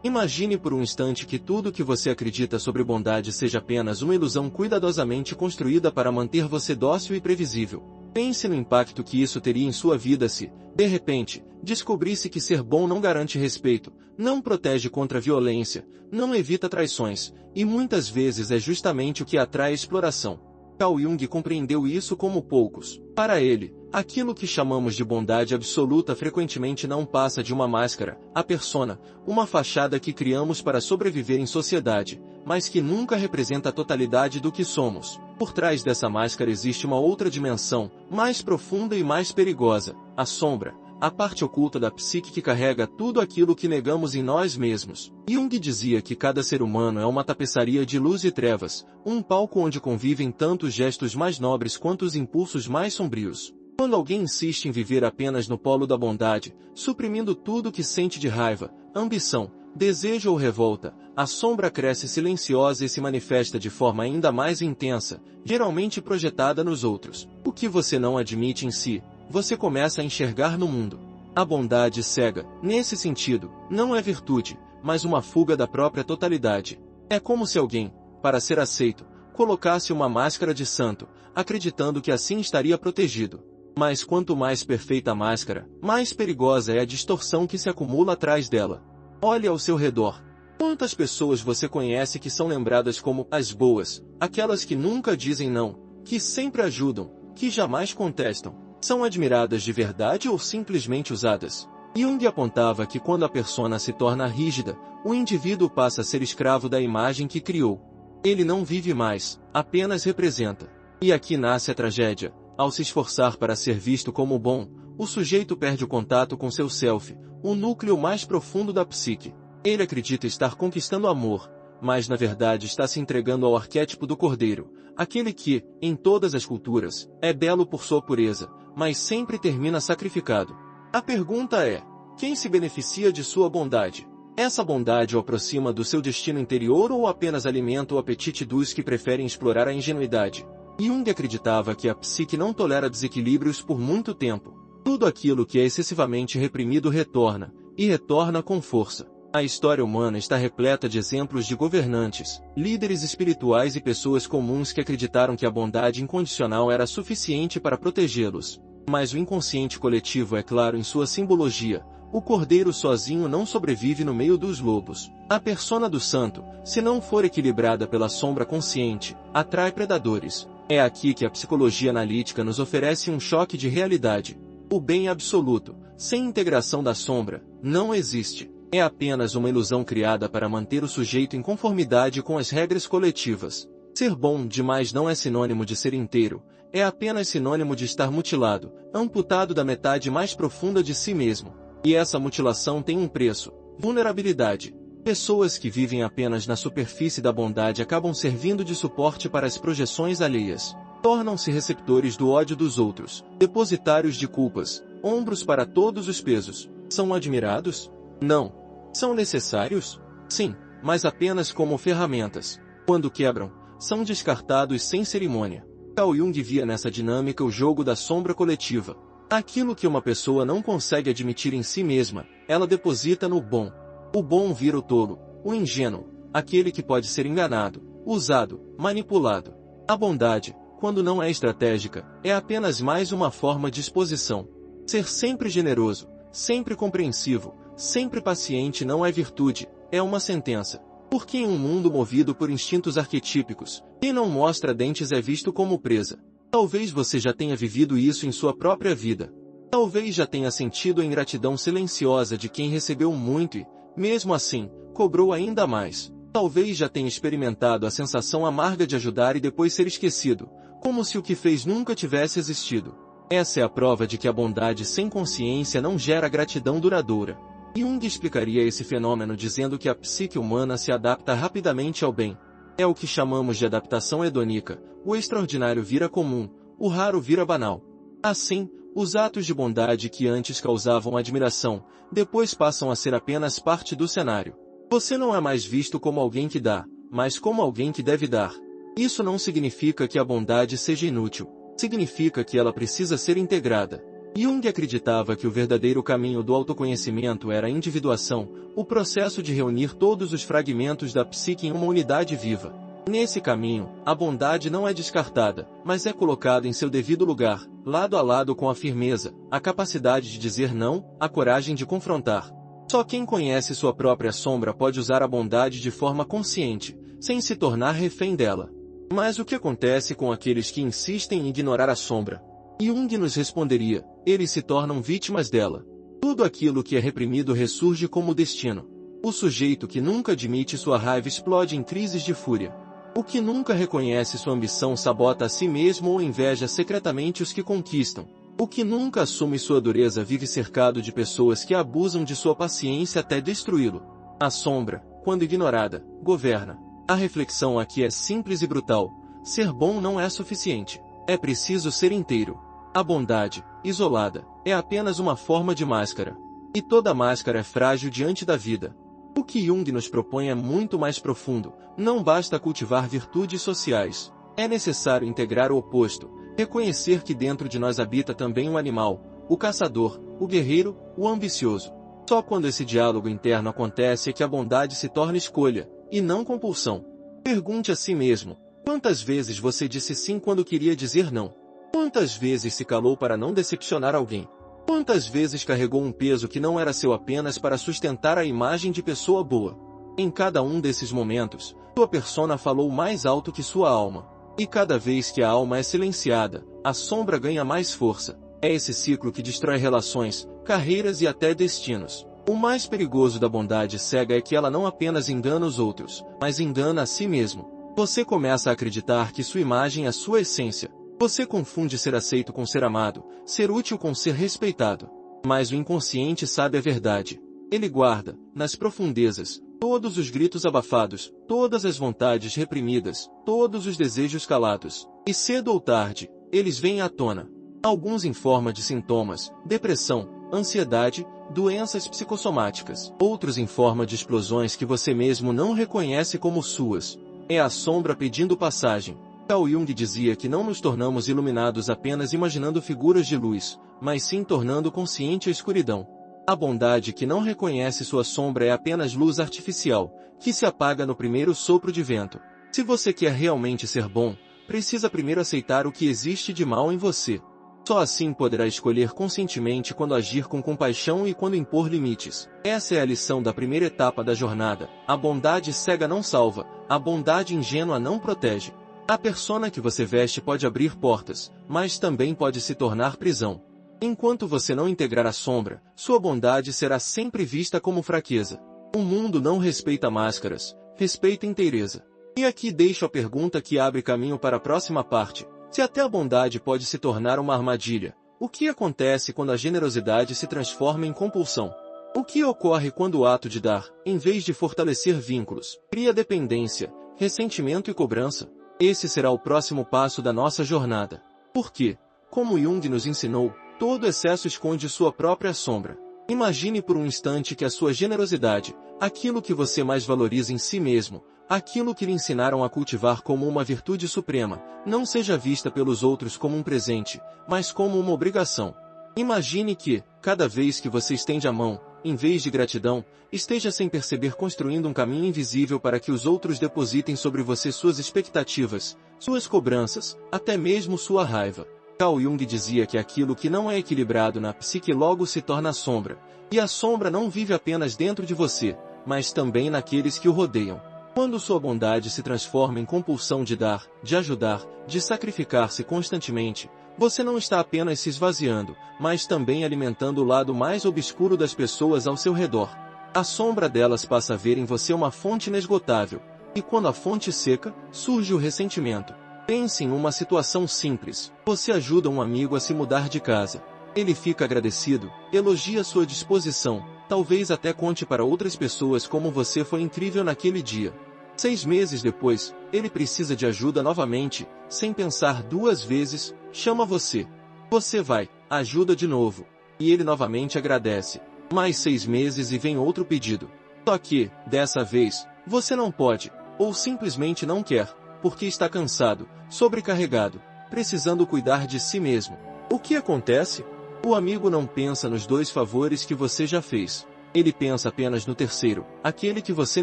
Imagine por um instante que tudo que você acredita sobre bondade seja apenas uma ilusão cuidadosamente construída para manter você dócil e previsível. Pense no impacto que isso teria em sua vida se, de repente, descobrisse que ser bom não garante respeito, não protege contra a violência, não evita traições, e muitas vezes é justamente o que atrai a exploração. Carl Jung compreendeu isso como poucos. Para ele, aquilo que chamamos de bondade absoluta frequentemente não passa de uma máscara, a persona, uma fachada que criamos para sobreviver em sociedade, mas que nunca representa a totalidade do que somos. Por trás dessa máscara existe uma outra dimensão, mais profunda e mais perigosa, a sombra, a parte oculta da psique que carrega tudo aquilo que negamos em nós mesmos. Jung dizia que cada ser humano é uma tapeçaria de luz e trevas, um palco onde convivem tanto os gestos mais nobres quanto os impulsos mais sombrios. Quando alguém insiste em viver apenas no polo da bondade, suprimindo tudo que sente de raiva, ambição, desejo ou revolta, a sombra cresce silenciosa e se manifesta de forma ainda mais intensa, geralmente projetada nos outros. O que você não admite em si, você começa a enxergar no mundo. A bondade cega, nesse sentido, não é virtude, mas uma fuga da própria totalidade. É como se alguém, para ser aceito, colocasse uma máscara de santo, acreditando que assim estaria protegido. Mas quanto mais perfeita a máscara, mais perigosa é a distorção que se acumula atrás dela. Olhe ao seu redor. Quantas pessoas você conhece que são lembradas como as boas, aquelas que nunca dizem não, que sempre ajudam, que jamais contestam? São admiradas de verdade ou simplesmente usadas? Jung apontava que quando a persona se torna rígida, o indivíduo passa a ser escravo da imagem que criou. Ele não vive mais, apenas representa. E aqui nasce a tragédia. Ao se esforçar para ser visto como bom, o sujeito perde o contato com seu self, o núcleo mais profundo da psique. Ele acredita estar conquistando amor, mas na verdade está se entregando ao arquétipo do cordeiro, aquele que, em todas as culturas, é belo por sua pureza, mas sempre termina sacrificado. A pergunta é: quem se beneficia de sua bondade? Essa bondade o aproxima do seu destino interior ou apenas alimenta o apetite dos que preferem explorar a ingenuidade? Jung acreditava que a psique não tolera desequilíbrios por muito tempo. Tudo aquilo que é excessivamente reprimido retorna, e retorna com força. A história humana está repleta de exemplos de governantes, líderes espirituais e pessoas comuns que acreditaram que a bondade incondicional era suficiente para protegê-los. Mas o inconsciente coletivo é claro em sua simbologia. O cordeiro sozinho não sobrevive no meio dos lobos. A persona do santo, se não for equilibrada pela sombra consciente, atrai predadores. É aqui que a psicologia analítica nos oferece um choque de realidade. O bem absoluto, sem integração da sombra, não existe. É apenas uma ilusão criada para manter o sujeito em conformidade com as regras coletivas. Ser bom demais não é sinônimo de ser inteiro, é apenas sinônimo de estar mutilado, amputado da metade mais profunda de si mesmo. E essa mutilação tem um preço: vulnerabilidade. Pessoas que vivem apenas na superfície da bondade acabam servindo de suporte para as projeções alheias. Tornam-se receptores do ódio dos outros, depositários de culpas, ombros para todos os pesos. São admirados? Não. São necessários? Sim, mas apenas como ferramentas. Quando quebram, são descartados sem cerimônia. Carl Jung via nessa dinâmica o jogo da sombra coletiva. Aquilo que uma pessoa não consegue admitir em si mesma, ela deposita no bom. O bom vira o tolo, o ingênuo, aquele que pode ser enganado, usado, manipulado. A bondade, quando não é estratégica, é apenas mais uma forma de exposição. Ser sempre generoso, sempre compreensivo, sempre paciente não é virtude, é uma sentença. Porque em um mundo movido por instintos arquetípicos, quem não mostra dentes é visto como presa. Talvez você já tenha vivido isso em sua própria vida. Talvez já tenha sentido a ingratidão silenciosa de quem recebeu muito e, mesmo assim, cobrou ainda mais. Talvez já tenha experimentado a sensação amarga de ajudar e depois ser esquecido, como se o que fez nunca tivesse existido. Essa é a prova de que a bondade sem consciência não gera gratidão duradoura. Jung explicaria esse fenômeno dizendo que a psique humana se adapta rapidamente ao bem. É o que chamamos de adaptação hedônica. O extraordinário vira comum, o raro vira banal. Assim, os atos de bondade que antes causavam admiração, depois passam a ser apenas parte do cenário. Você não é mais visto como alguém que dá, mas como alguém que deve dar. Isso não significa que a bondade seja inútil. Significa que ela precisa ser integrada. Jung acreditava que o verdadeiro caminho do autoconhecimento era a individuação, o processo de reunir todos os fragmentos da psique em uma unidade viva. Nesse caminho, a bondade não é descartada, mas é colocada em seu devido lugar, lado a lado com a firmeza, a capacidade de dizer não, a coragem de confrontar. Só quem conhece sua própria sombra pode usar a bondade de forma consciente, sem se tornar refém dela. Mas o que acontece com aqueles que insistem em ignorar a sombra? Jung nos responderia: eles se tornam vítimas dela. Tudo aquilo que é reprimido ressurge como destino. O sujeito que nunca admite sua raiva explode em crises de fúria. O que nunca reconhece sua ambição sabota a si mesmo ou inveja secretamente os que conquistam. O que nunca assume sua dureza vive cercado de pessoas que abusam de sua paciência até destruí-lo. A sombra, quando ignorada, governa. A reflexão aqui é simples e brutal: ser bom não é suficiente. É preciso ser inteiro. A bondade, isolada, é apenas uma forma de máscara. E toda máscara é frágil diante da vida. O que Jung nos propõe é muito mais profundo. Não basta cultivar virtudes sociais. É necessário integrar o oposto, reconhecer que dentro de nós habita também um animal, o caçador, o guerreiro, o ambicioso. Só quando esse diálogo interno acontece é que a bondade se torna escolha, e não compulsão. Pergunte a si mesmo: quantas vezes você disse sim quando queria dizer não? Quantas vezes se calou para não decepcionar alguém? Quantas vezes carregou um peso que não era seu apenas para sustentar a imagem de pessoa boa? Em cada um desses momentos, sua persona falou mais alto que sua alma. E cada vez que a alma é silenciada, a sombra ganha mais força. É esse ciclo que destrói relações, carreiras e até destinos. O mais perigoso da bondade cega é que ela não apenas engana os outros, mas engana a si mesmo. Você começa a acreditar que sua imagem é sua essência. Você confunde ser aceito com ser amado, ser útil com ser respeitado. Mas o inconsciente sabe a verdade. Ele guarda, nas profundezas, todos os gritos abafados, todas as vontades reprimidas, todos os desejos calados. E cedo ou tarde, eles vêm à tona. Alguns em forma de sintomas, depressão, ansiedade, doenças psicossomáticas. Outros em forma de explosões que você mesmo não reconhece como suas. É a sombra pedindo passagem. Carl Jung dizia que não nos tornamos iluminados apenas imaginando figuras de luz, mas sim tornando consciente a escuridão. A bondade que não reconhece sua sombra é apenas luz artificial, que se apaga no primeiro sopro de vento. Se você quer realmente ser bom, precisa primeiro aceitar o que existe de mal em você. Só assim poderá escolher conscientemente quando agir com compaixão e quando impor limites. Essa é a lição da primeira etapa da jornada. A bondade cega não salva, a bondade ingênua não protege. A persona que você veste pode abrir portas, mas também pode se tornar prisão. Enquanto você não integrar a sombra, sua bondade será sempre vista como fraqueza. O mundo não respeita máscaras, respeita inteireza. E aqui deixo a pergunta que abre caminho para a próxima parte. Se até a bondade pode se tornar uma armadilha, o que acontece quando a generosidade se transforma em compulsão? O que ocorre quando o ato de dar, em vez de fortalecer vínculos, cria dependência, ressentimento e cobrança? Esse será o próximo passo da nossa jornada. Porque, como Jung nos ensinou, todo excesso esconde sua própria sombra. Imagine por um instante que a sua generosidade, aquilo que você mais valoriza em si mesmo, aquilo que lhe ensinaram a cultivar como uma virtude suprema, não seja vista pelos outros como um presente, mas como uma obrigação. Imagine que, cada vez que você estende a mão, em vez de gratidão, esteja sem perceber construindo um caminho invisível para que os outros depositem sobre você suas expectativas, suas cobranças, até mesmo sua raiva. Carl Jung dizia que aquilo que não é equilibrado na psique logo se torna sombra, e a sombra não vive apenas dentro de você, mas também naqueles que o rodeiam. Quando sua bondade se transforma em compulsão de dar, de ajudar, de sacrificar-se constantemente, você não está apenas se esvaziando, mas também alimentando o lado mais obscuro das pessoas ao seu redor. A sombra delas passa a ver em você uma fonte inesgotável, e quando a fonte seca, surge o ressentimento. Pense em uma situação simples. Você ajuda um amigo a se mudar de casa. Ele fica agradecido, elogia sua disposição, talvez até conte para outras pessoas como você foi incrível naquele dia. 6 meses depois, ele precisa de ajuda novamente, sem pensar 2 vezes, chama você. Você vai, ajuda de novo. E ele novamente agradece. Mais 6 meses e vem outro pedido. Só que, dessa vez, você não pode, ou simplesmente não quer, porque está cansado, sobrecarregado, precisando cuidar de si mesmo. O que acontece? O amigo não pensa nos 2 favores que você já fez. Ele pensa apenas no terceiro, aquele que você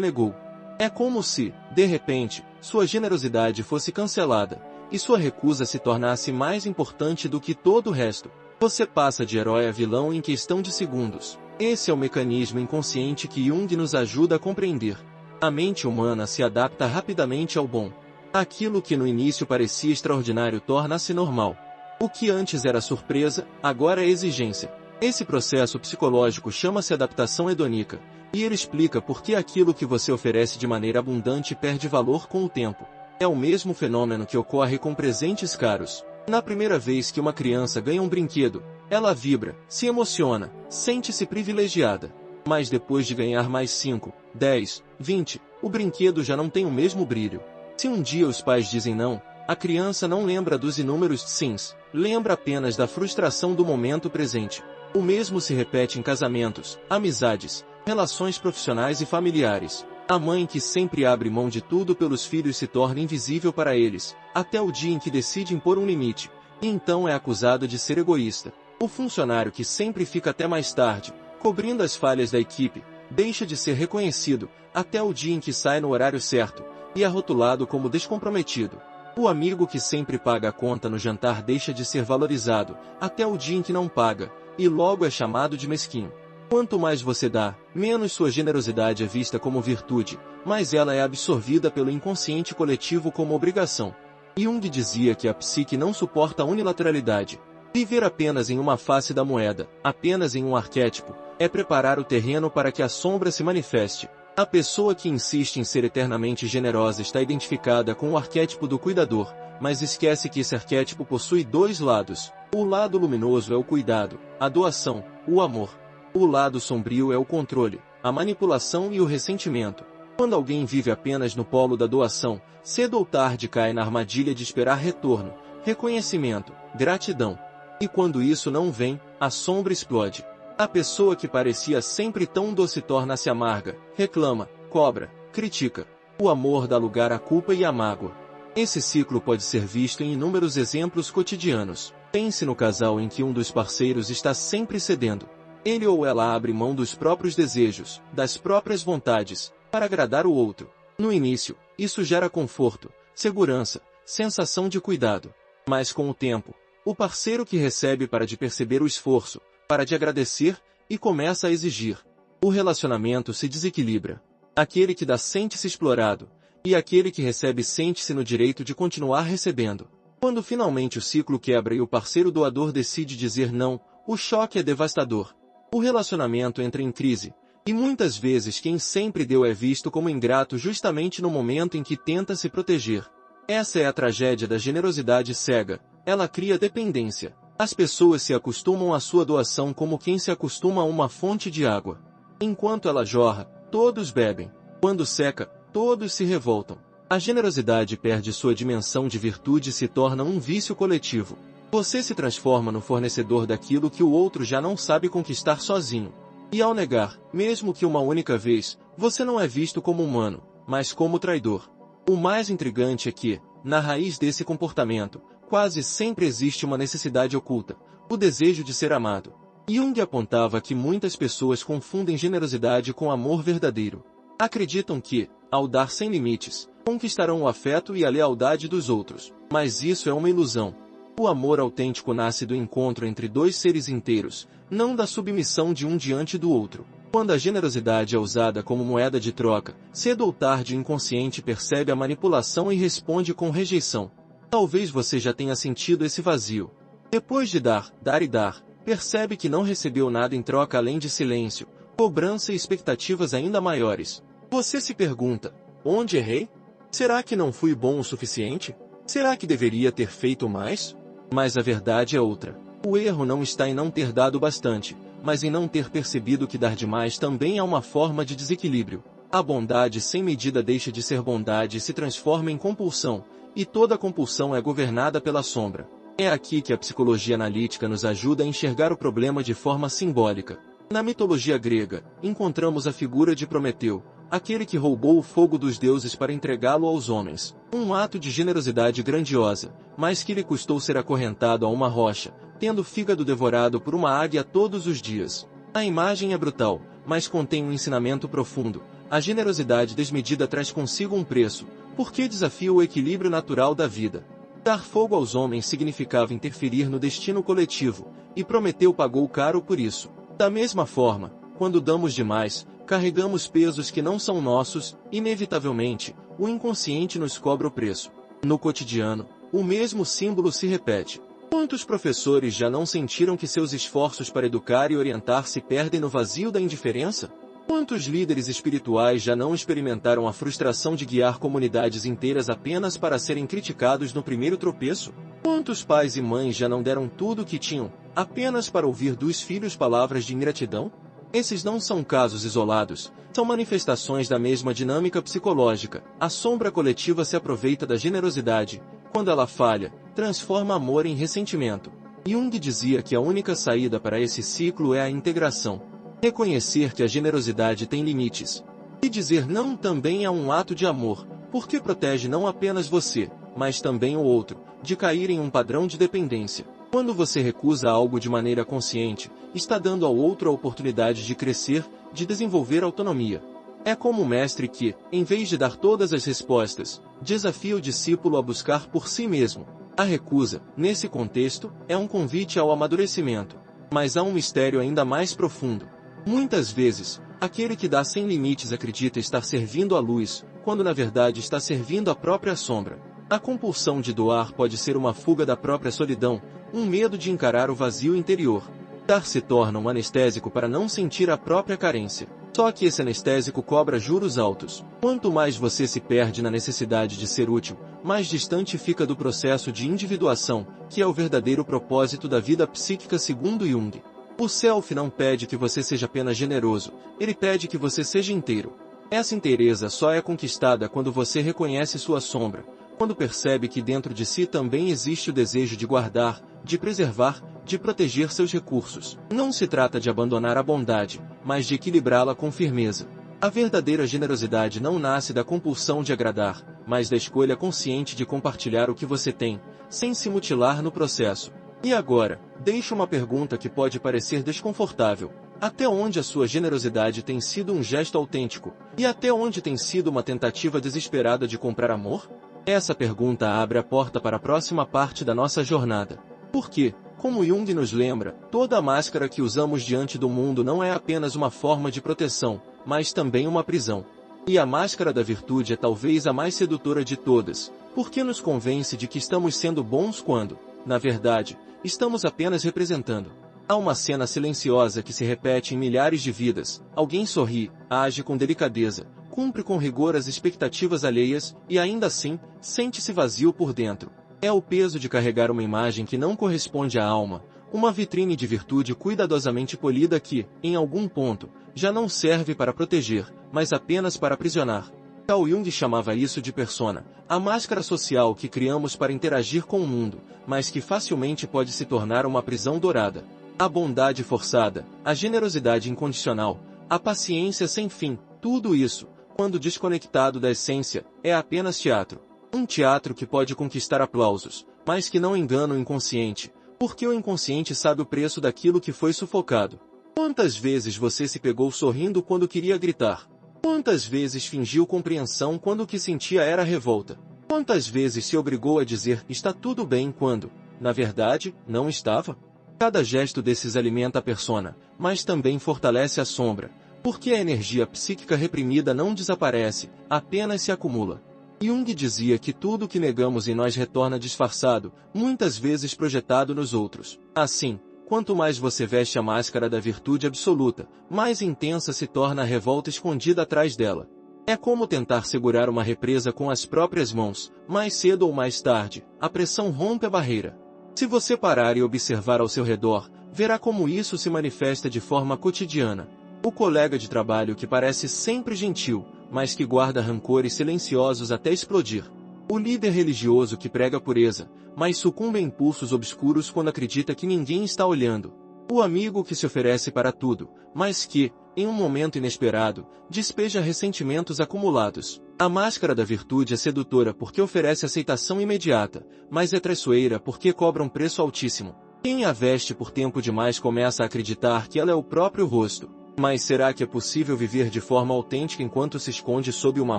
negou. É como se, de repente, sua generosidade fosse cancelada, e sua recusa se tornasse mais importante do que todo o resto. Você passa de herói a vilão em questão de segundos. Esse é o mecanismo inconsciente que Jung nos ajuda a compreender. A mente humana se adapta rapidamente ao bom. Aquilo que no início parecia extraordinário torna-se normal. O que antes era surpresa, agora é exigência. Esse processo psicológico chama-se adaptação hedônica, e ele explica por que aquilo que você oferece de maneira abundante perde valor com o tempo. É o mesmo fenômeno que ocorre com presentes caros. Na primeira vez que uma criança ganha um brinquedo, ela vibra, se emociona, sente-se privilegiada. Mas depois de ganhar mais 5, 10, 20, o brinquedo já não tem o mesmo brilho. Se um dia os pais dizem não, a criança não lembra dos inúmeros sims, lembra apenas da frustração do momento presente. O mesmo se repete em casamentos, amizades, relações profissionais e familiares. A mãe que sempre abre mão de tudo pelos filhos se torna invisível para eles, até o dia em que decide impor um limite, e então é acusada de ser egoísta. O funcionário que sempre fica até mais tarde, cobrindo as falhas da equipe, deixa de ser reconhecido, até o dia em que sai no horário certo, e é rotulado como descomprometido. O amigo que sempre paga a conta no jantar deixa de ser valorizado, até o dia em que não paga, e logo é chamado de mesquinho. Quanto mais você dá, menos sua generosidade é vista como virtude, mas ela é absorvida pelo inconsciente coletivo como obrigação. Jung dizia que a psique não suporta a unilateralidade. Viver apenas em uma face da moeda, apenas em um arquétipo, é preparar o terreno para que a sombra se manifeste. A pessoa que insiste em ser eternamente generosa está identificada com o arquétipo do cuidador, mas esquece que esse arquétipo possui 2 lados. O lado luminoso é o cuidado, a doação, o amor. O lado sombrio é o controle, a manipulação e o ressentimento. Quando alguém vive apenas no polo da doação, cedo ou tarde cai na armadilha de esperar retorno, reconhecimento, gratidão. E quando isso não vem, a sombra explode. A pessoa que parecia sempre tão doce torna-se amarga, reclama, cobra, critica. O amor dá lugar à culpa e à mágoa. Esse ciclo pode ser visto em inúmeros exemplos cotidianos. Pense no casal em que um dos parceiros está sempre cedendo. Ele ou ela abre mão dos próprios desejos, das próprias vontades, para agradar o outro. No início, isso gera conforto, segurança, sensação de cuidado. Mas com o tempo, o parceiro que recebe para de perceber o esforço, para de agradecer, e começa a exigir. O relacionamento se desequilibra. Aquele que dá sente-se explorado, e aquele que recebe sente-se no direito de continuar recebendo. Quando finalmente o ciclo quebra e o parceiro doador decide dizer não, o choque é devastador. O relacionamento entra em crise, e muitas vezes quem sempre deu é visto como ingrato justamente no momento em que tenta se proteger. Essa é a tragédia da generosidade cega. Ela cria dependência. As pessoas se acostumam à sua doação como quem se acostuma a uma fonte de água. Enquanto ela jorra, todos bebem. Quando seca, todos se revoltam. A generosidade perde sua dimensão de virtude e se torna um vício coletivo. Você se transforma no fornecedor daquilo que o outro já não sabe conquistar sozinho. E ao negar, mesmo que uma única vez, você não é visto como humano, mas como traidor. O mais intrigante é que, na raiz desse comportamento, quase sempre existe uma necessidade oculta, o desejo de ser amado. Jung apontava que muitas pessoas confundem generosidade com amor verdadeiro. Acreditam que, ao dar sem limites, conquistarão o afeto e a lealdade dos outros. Mas isso é uma ilusão. O amor autêntico nasce do encontro entre 2 seres inteiros, não da submissão de um diante do outro. Quando a generosidade é usada como moeda de troca, cedo ou tarde o inconsciente percebe a manipulação e responde com rejeição. Talvez você já tenha sentido esse vazio. Depois de dar e dar, percebe que não recebeu nada em troca além de silêncio, cobrança e expectativas ainda maiores. Você se pergunta, onde errei? Será que não fui bom o suficiente? Será que deveria ter feito mais? Mas a verdade é outra. O erro não está em não ter dado bastante, mas em não ter percebido que dar demais também é uma forma de desequilíbrio. A bondade sem medida deixa de ser bondade e se transforma em compulsão, e toda compulsão é governada pela sombra. É aqui que a psicologia analítica nos ajuda a enxergar o problema de forma simbólica. Na mitologia grega, encontramos a figura de Prometeu, aquele que roubou o fogo dos deuses para entregá-lo aos homens. Um ato de generosidade grandiosa, mas que lhe custou ser acorrentado a uma rocha, tendo o fígado devorado por uma águia todos os dias. A imagem é brutal, mas contém um ensinamento profundo. A generosidade desmedida traz consigo um preço, porque desafia o equilíbrio natural da vida. Dar fogo aos homens significava interferir no destino coletivo, e Prometeu pagou caro por isso. Da mesma forma, quando damos demais, carregamos pesos que não são nossos, inevitavelmente, o inconsciente nos cobra o preço. No cotidiano, o mesmo símbolo se repete. Quantos professores já não sentiram que seus esforços para educar e orientar se perdem no vazio da indiferença? Quantos líderes espirituais já não experimentaram a frustração de guiar comunidades inteiras apenas para serem criticados no primeiro tropeço? Quantos pais e mães já não deram tudo o que tinham, apenas para ouvir dos filhos palavras de ingratidão? Esses não são casos isolados, são manifestações da mesma dinâmica psicológica. A sombra coletiva se aproveita da generosidade. Quando ela falha, transforma amor em ressentimento. Jung dizia que a única saída para esse ciclo é a integração. Reconhecer que a generosidade tem limites. E dizer não também é um ato de amor, porque protege não apenas você, mas também o outro, de cair em um padrão de dependência. Quando você recusa algo de maneira consciente, está dando ao outro a oportunidade de crescer, de desenvolver autonomia. É como o mestre que, em vez de dar todas as respostas, desafia o discípulo a buscar por si mesmo. A recusa, nesse contexto, é um convite ao amadurecimento. Mas há um mistério ainda mais profundo. Muitas vezes, aquele que dá sem limites acredita estar servindo a luz, quando na verdade está servindo a própria sombra. A compulsão de doar pode ser uma fuga da própria solidão, um medo de encarar o vazio interior. Dar se torna um anestésico para não sentir a própria carência. Só que esse anestésico cobra juros altos. Quanto mais você se perde na necessidade de ser útil, mais distante fica do processo de individuação, que é o verdadeiro propósito da vida psíquica segundo Jung. O self não pede que você seja apenas generoso, ele pede que você seja inteiro. Essa inteireza só é conquistada quando você reconhece sua sombra, quando percebe que dentro de si também existe o desejo de guardar, de preservar, de proteger seus recursos. Não se trata de abandonar a bondade, mas de equilibrá-la com firmeza. A verdadeira generosidade não nasce da compulsão de agradar, mas da escolha consciente de compartilhar o que você tem, sem se mutilar no processo. E agora, deixo uma pergunta que pode parecer desconfortável. Até onde a sua generosidade tem sido um gesto autêntico? E até onde tem sido uma tentativa desesperada de comprar amor? Essa pergunta abre a porta para a próxima parte da nossa jornada. Porque, como Jung nos lembra, toda a máscara que usamos diante do mundo não é apenas uma forma de proteção, mas também uma prisão. E a máscara da virtude é talvez a mais sedutora de todas, porque nos convence de que estamos sendo bons quando, na verdade, estamos apenas representando. Há uma cena silenciosa que se repete em milhares de vidas. Alguém sorri, age com delicadeza, cumpre com rigor as expectativas alheias, e ainda assim, sente-se vazio por dentro. É o peso de carregar uma imagem que não corresponde à alma, uma vitrine de virtude cuidadosamente polida que, em algum ponto, já não serve para proteger, mas apenas para aprisionar. Carl Jung chamava isso de persona, a máscara social que criamos para interagir com o mundo, mas que facilmente pode se tornar uma prisão dourada. A bondade forçada, a generosidade incondicional, a paciência sem fim, tudo isso, quando desconectado da essência, é apenas teatro. Um teatro que pode conquistar aplausos, mas que não engana o inconsciente, porque o inconsciente sabe o preço daquilo que foi sufocado. Quantas vezes você se pegou sorrindo quando queria gritar? Quantas vezes fingiu compreensão quando o que sentia era revolta? Quantas vezes se obrigou a dizer está tudo bem quando, na verdade, não estava? Cada gesto desses alimenta a persona, mas também fortalece a sombra, porque a energia psíquica reprimida não desaparece, apenas se acumula. Jung dizia que tudo o que negamos em nós retorna disfarçado, muitas vezes projetado nos outros. Assim, quanto mais você veste a máscara da virtude absoluta, mais intensa se torna a revolta escondida atrás dela. É como tentar segurar uma represa com as próprias mãos, mais cedo ou mais tarde, a pressão rompe a barreira. Se você parar e observar ao seu redor, verá como isso se manifesta de forma cotidiana. O colega de trabalho que parece sempre gentil, mas que guarda rancores silenciosos até explodir. O líder religioso que prega pureza, mas sucumbe a impulsos obscuros quando acredita que ninguém está olhando. O amigo que se oferece para tudo, mas que, em um momento inesperado, despeja ressentimentos acumulados. A máscara da virtude é sedutora porque oferece aceitação imediata, mas é traiçoeira porque cobra um preço altíssimo. Quem a veste por tempo demais começa a acreditar que ela é o próprio rosto. Mas será que é possível viver de forma autêntica enquanto se esconde sob uma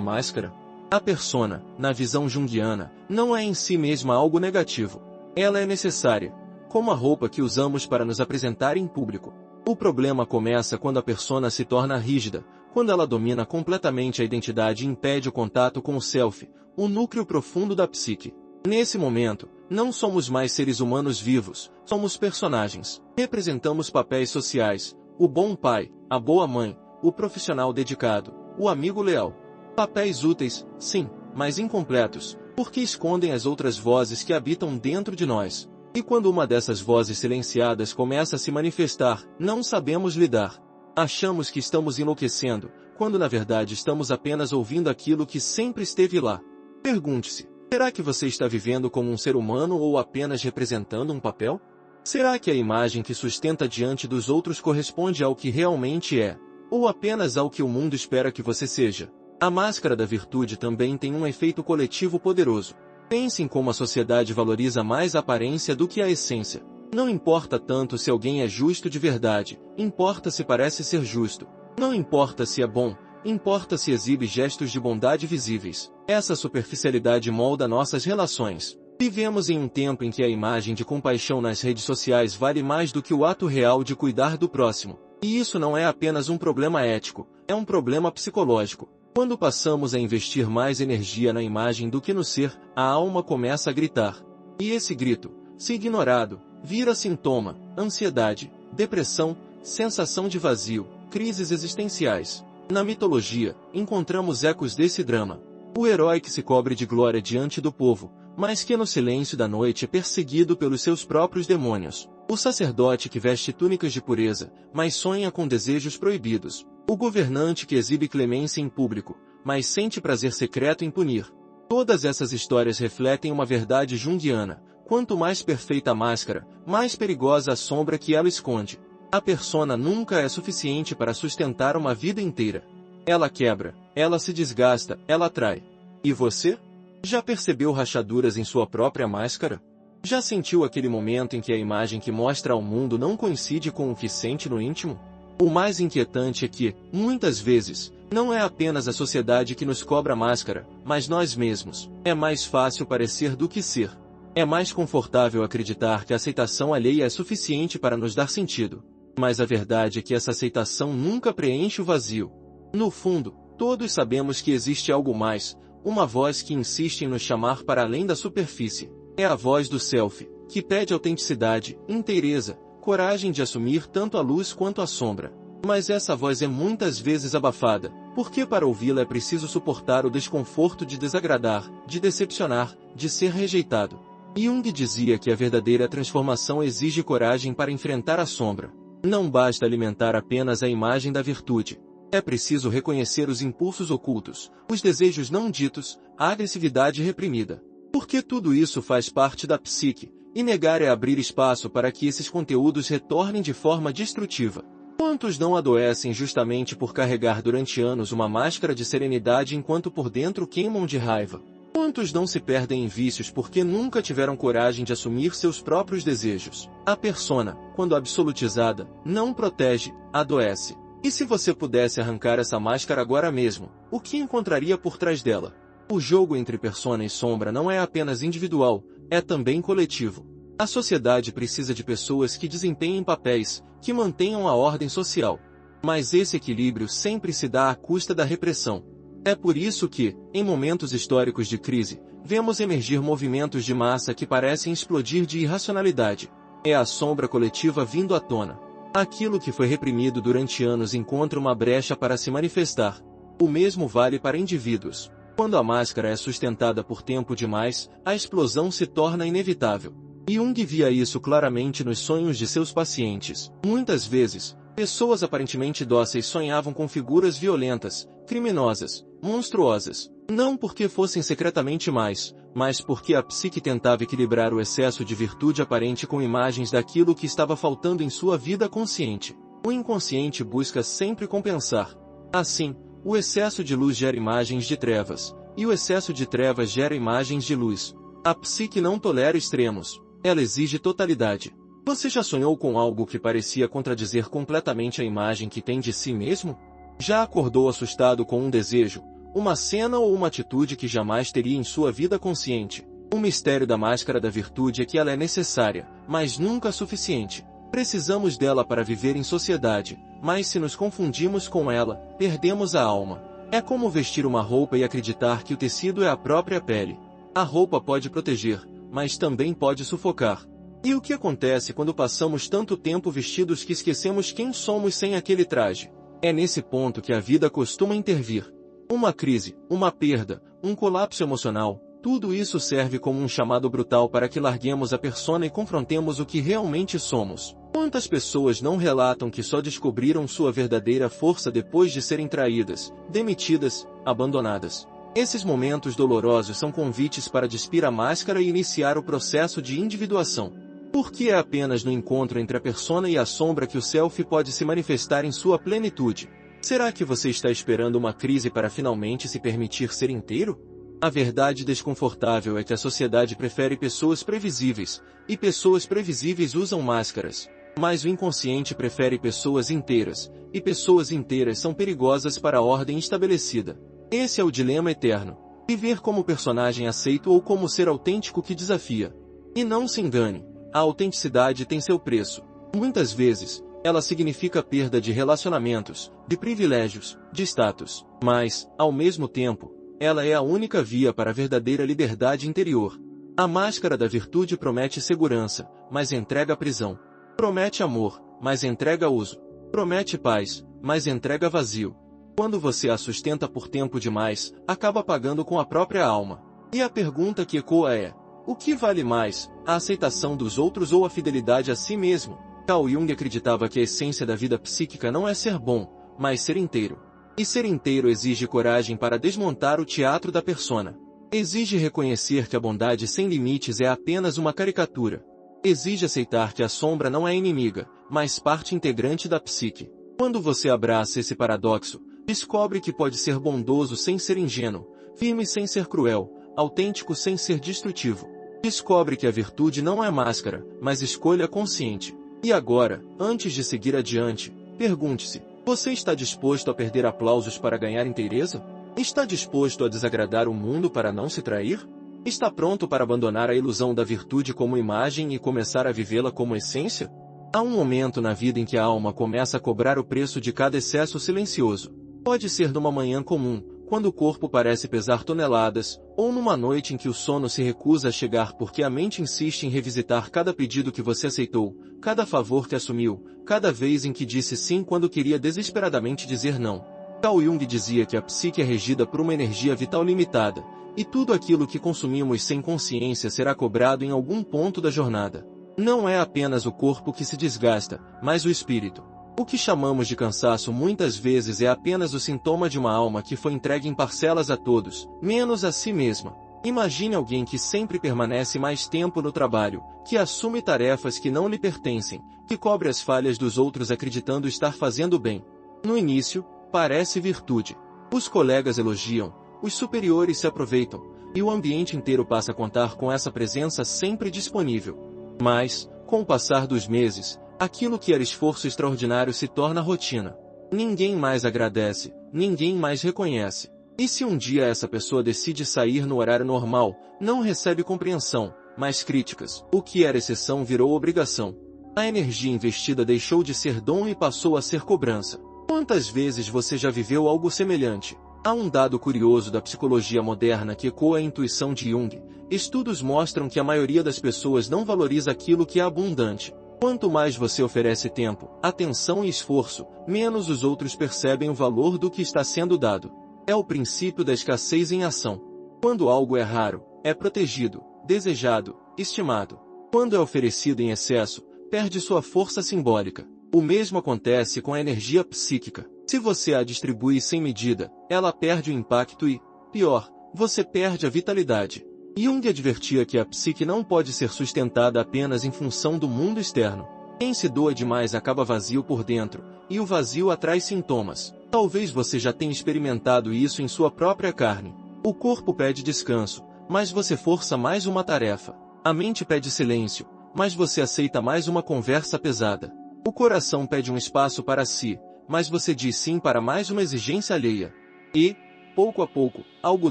máscara? A persona, na visão junguiana, não é em si mesma algo negativo. Ela é necessária, como a roupa que usamos para nos apresentar em público. O problema começa quando a persona se torna rígida, quando ela domina completamente a identidade e impede o contato com o self, o núcleo profundo da psique. Nesse momento, não somos mais seres humanos vivos, somos personagens. Representamos papéis sociais, o bom pai, a boa mãe, o profissional dedicado, o amigo leal. Papéis úteis, sim, mas incompletos, porque escondem as outras vozes que habitam dentro de nós. E quando uma dessas vozes silenciadas começa a se manifestar, não sabemos lidar. Achamos que estamos enlouquecendo, quando na verdade estamos apenas ouvindo aquilo que sempre esteve lá. Pergunte-se, será que você está vivendo como um ser humano ou apenas representando um papel? Será que a imagem que sustenta diante dos outros corresponde ao que realmente é, ou apenas ao que o mundo espera que você seja? A máscara da virtude também tem um efeito coletivo poderoso. Pense em como a sociedade valoriza mais a aparência do que a essência. Não importa tanto se alguém é justo de verdade, importa se parece ser justo. Não importa se é bom, importa se exibe gestos de bondade visíveis. Essa superficialidade molda nossas relações. Vivemos em um tempo em que a imagem de compaixão nas redes sociais vale mais do que o ato real de cuidar do próximo. E isso não é apenas um problema ético, é um problema psicológico. Quando passamos a investir mais energia na imagem do que no ser, a alma começa a gritar. E esse grito, se ignorado, vira sintoma, ansiedade, depressão, sensação de vazio, crises existenciais. Na mitologia, encontramos ecos desse drama. O herói que se cobre de glória diante do povo, mas que no silêncio da noite é perseguido pelos seus próprios demônios. O sacerdote que veste túnicas de pureza, mas sonha com desejos proibidos. O governante que exibe clemência em público, mas sente prazer secreto em punir. Todas essas histórias refletem uma verdade junguiana. Quanto mais perfeita a máscara, mais perigosa a sombra que ela esconde. A persona nunca é suficiente para sustentar uma vida inteira. Ela quebra, ela se desgasta, ela trai. E você? Já percebeu rachaduras em sua própria máscara? Já sentiu aquele momento em que a imagem que mostra ao mundo não coincide com o que sente no íntimo? O mais inquietante é que, muitas vezes, não é apenas a sociedade que nos cobra máscara, mas nós mesmos. É mais fácil parecer do que ser. É mais confortável acreditar que a aceitação alheia é suficiente para nos dar sentido. Mas a verdade é que essa aceitação nunca preenche o vazio. No fundo, todos sabemos que existe algo mais, uma voz que insiste em nos chamar para além da superfície. É a voz do self, que pede autenticidade, inteireza, coragem de assumir tanto a luz quanto a sombra. Mas essa voz é muitas vezes abafada, porque para ouvi-la é preciso suportar o desconforto de desagradar, de decepcionar, de ser rejeitado. Jung dizia que a verdadeira transformação exige coragem para enfrentar a sombra. Não basta alimentar apenas a imagem da virtude. É preciso reconhecer os impulsos ocultos, os desejos não ditos, a agressividade reprimida. Porque tudo isso faz parte da psique, e negar é abrir espaço para que esses conteúdos retornem de forma destrutiva. Quantos não adoecem justamente por carregar durante anos uma máscara de serenidade enquanto por dentro queimam de raiva? Quantos não se perdem em vícios porque nunca tiveram coragem de assumir seus próprios desejos? A persona, quando absolutizada, não protege, adoece. E se você pudesse arrancar essa máscara agora mesmo, o que encontraria por trás dela? O jogo entre persona e sombra não é apenas individual, é também coletivo. A sociedade precisa de pessoas que desempenhem papéis, que mantenham a ordem social. Mas esse equilíbrio sempre se dá à custa da repressão. É por isso que, em momentos históricos de crise, vemos emergir movimentos de massa que parecem explodir de irracionalidade. É a sombra coletiva vindo à tona. Aquilo que foi reprimido durante anos encontra uma brecha para se manifestar. O mesmo vale para indivíduos. Quando a máscara é sustentada por tempo demais, a explosão se torna inevitável. Jung via isso claramente nos sonhos de seus pacientes. Muitas vezes, pessoas aparentemente dóceis sonhavam com figuras violentas, criminosas, monstruosas. Não porque fossem secretamente mais, mas porque a psique tentava equilibrar o excesso de virtude aparente com imagens daquilo que estava faltando em sua vida consciente. O inconsciente busca sempre compensar. Assim, o excesso de luz gera imagens de trevas, e o excesso de trevas gera imagens de luz. A psique não tolera extremos, ela exige totalidade. Você já sonhou com algo que parecia contradizer completamente a imagem que tem de si mesmo? Já acordou assustado com um desejo, uma cena ou uma atitude que jamais teria em sua vida consciente? O mistério da máscara da virtude é que ela é necessária, mas nunca suficiente. Precisamos dela para viver em sociedade, mas se nos confundimos com ela, perdemos a alma. É como vestir uma roupa e acreditar que o tecido é a própria pele. A roupa pode proteger, mas também pode sufocar. E o que acontece quando passamos tanto tempo vestidos que esquecemos quem somos sem aquele traje? É nesse ponto que a vida costuma intervir. Uma crise, uma perda, um colapso emocional, tudo isso serve como um chamado brutal para que larguemos a persona e confrontemos o que realmente somos. Quantas pessoas não relatam que só descobriram sua verdadeira força depois de serem traídas, demitidas, abandonadas? Esses momentos dolorosos são convites para despir a máscara e iniciar o processo de individuação. Porque é apenas no encontro entre a persona e a sombra que o self pode se manifestar em sua plenitude. Será que você está esperando uma crise para finalmente se permitir ser inteiro? A verdade desconfortável é que a sociedade prefere pessoas previsíveis, e pessoas previsíveis usam máscaras. Mas o inconsciente prefere pessoas inteiras, e pessoas inteiras são perigosas para a ordem estabelecida. Esse é o dilema eterno. Viver como personagem aceito ou como ser autêntico que desafia. E não se engane, a autenticidade tem seu preço. Muitas vezes, ela significa perda de relacionamentos, de privilégios, de status. Mas, ao mesmo tempo, ela é a única via para a verdadeira liberdade interior. A máscara da virtude promete segurança, mas entrega prisão. Promete amor, mas entrega uso. Promete paz, mas entrega vazio. Quando você a sustenta por tempo demais, acaba pagando com a própria alma. E a pergunta que ecoa é: o que vale mais, a aceitação dos outros ou a fidelidade a si mesmo? Carl Jung acreditava que a essência da vida psíquica não é ser bom, mas ser inteiro. E ser inteiro exige coragem para desmontar o teatro da persona. Exige reconhecer que a bondade sem limites é apenas uma caricatura. Exige aceitar que a sombra não é inimiga, mas parte integrante da psique. Quando você abraça esse paradoxo, descobre que pode ser bondoso sem ser ingênuo, firme sem ser cruel, autêntico sem ser destrutivo. Descobre que a virtude não é máscara, mas escolha consciente. E agora, antes de seguir adiante, pergunte-se: você está disposto a perder aplausos para ganhar inteireza? Está disposto a desagradar o mundo para não se trair? Está pronto para abandonar a ilusão da virtude como imagem e começar a vivê-la como essência? Há um momento na vida em que a alma começa a cobrar o preço de cada excesso silencioso. Pode ser numa manhã comum, quando o corpo parece pesar toneladas, ou numa noite em que o sono se recusa a chegar porque a mente insiste em revisitar cada pedido que você aceitou, cada favor que assumiu, cada vez em que disse sim quando queria desesperadamente dizer não. Carl Jung dizia que a psique é regida por uma energia vital limitada, e tudo aquilo que consumimos sem consciência será cobrado em algum ponto da jornada. Não é apenas o corpo que se desgasta, mas o espírito. O que chamamos de cansaço muitas vezes é apenas o sintoma de uma alma que foi entregue em parcelas a todos, menos a si mesma. Imagine alguém que sempre permanece mais tempo no trabalho, que assume tarefas que não lhe pertencem, que cobre as falhas dos outros acreditando estar fazendo bem. No início, parece virtude. Os colegas elogiam, os superiores se aproveitam, e o ambiente inteiro passa a contar com essa presença sempre disponível. Mas, com o passar dos meses, aquilo que era esforço extraordinário se torna rotina. Ninguém mais agradece, ninguém mais reconhece. E se um dia essa pessoa decide sair no horário normal, não recebe compreensão, mas críticas. O que era exceção virou obrigação. A energia investida deixou de ser dom e passou a ser cobrança. Quantas vezes você já viveu algo semelhante? Há um dado curioso da psicologia moderna que ecoa a intuição de Jung. Estudos mostram que a maioria das pessoas não valoriza aquilo que é abundante. Quanto mais você oferece tempo, atenção e esforço, menos os outros percebem o valor do que está sendo dado. É o princípio da escassez em ação. Quando algo é raro, é protegido, desejado, estimado. Quando é oferecido em excesso, perde sua força simbólica. O mesmo acontece com a energia psíquica. Se você a distribui sem medida, ela perde o impacto e, pior, você perde a vitalidade. Jung advertia que a psique não pode ser sustentada apenas em função do mundo externo. Quem se doa demais acaba vazio por dentro, e o vazio atrai sintomas. Talvez você já tenha experimentado isso em sua própria carne. O corpo pede descanso, mas você força mais uma tarefa. A mente pede silêncio, mas você aceita mais uma conversa pesada. O coração pede um espaço para si, mas você diz sim para mais uma exigência alheia. E, pouco a pouco, algo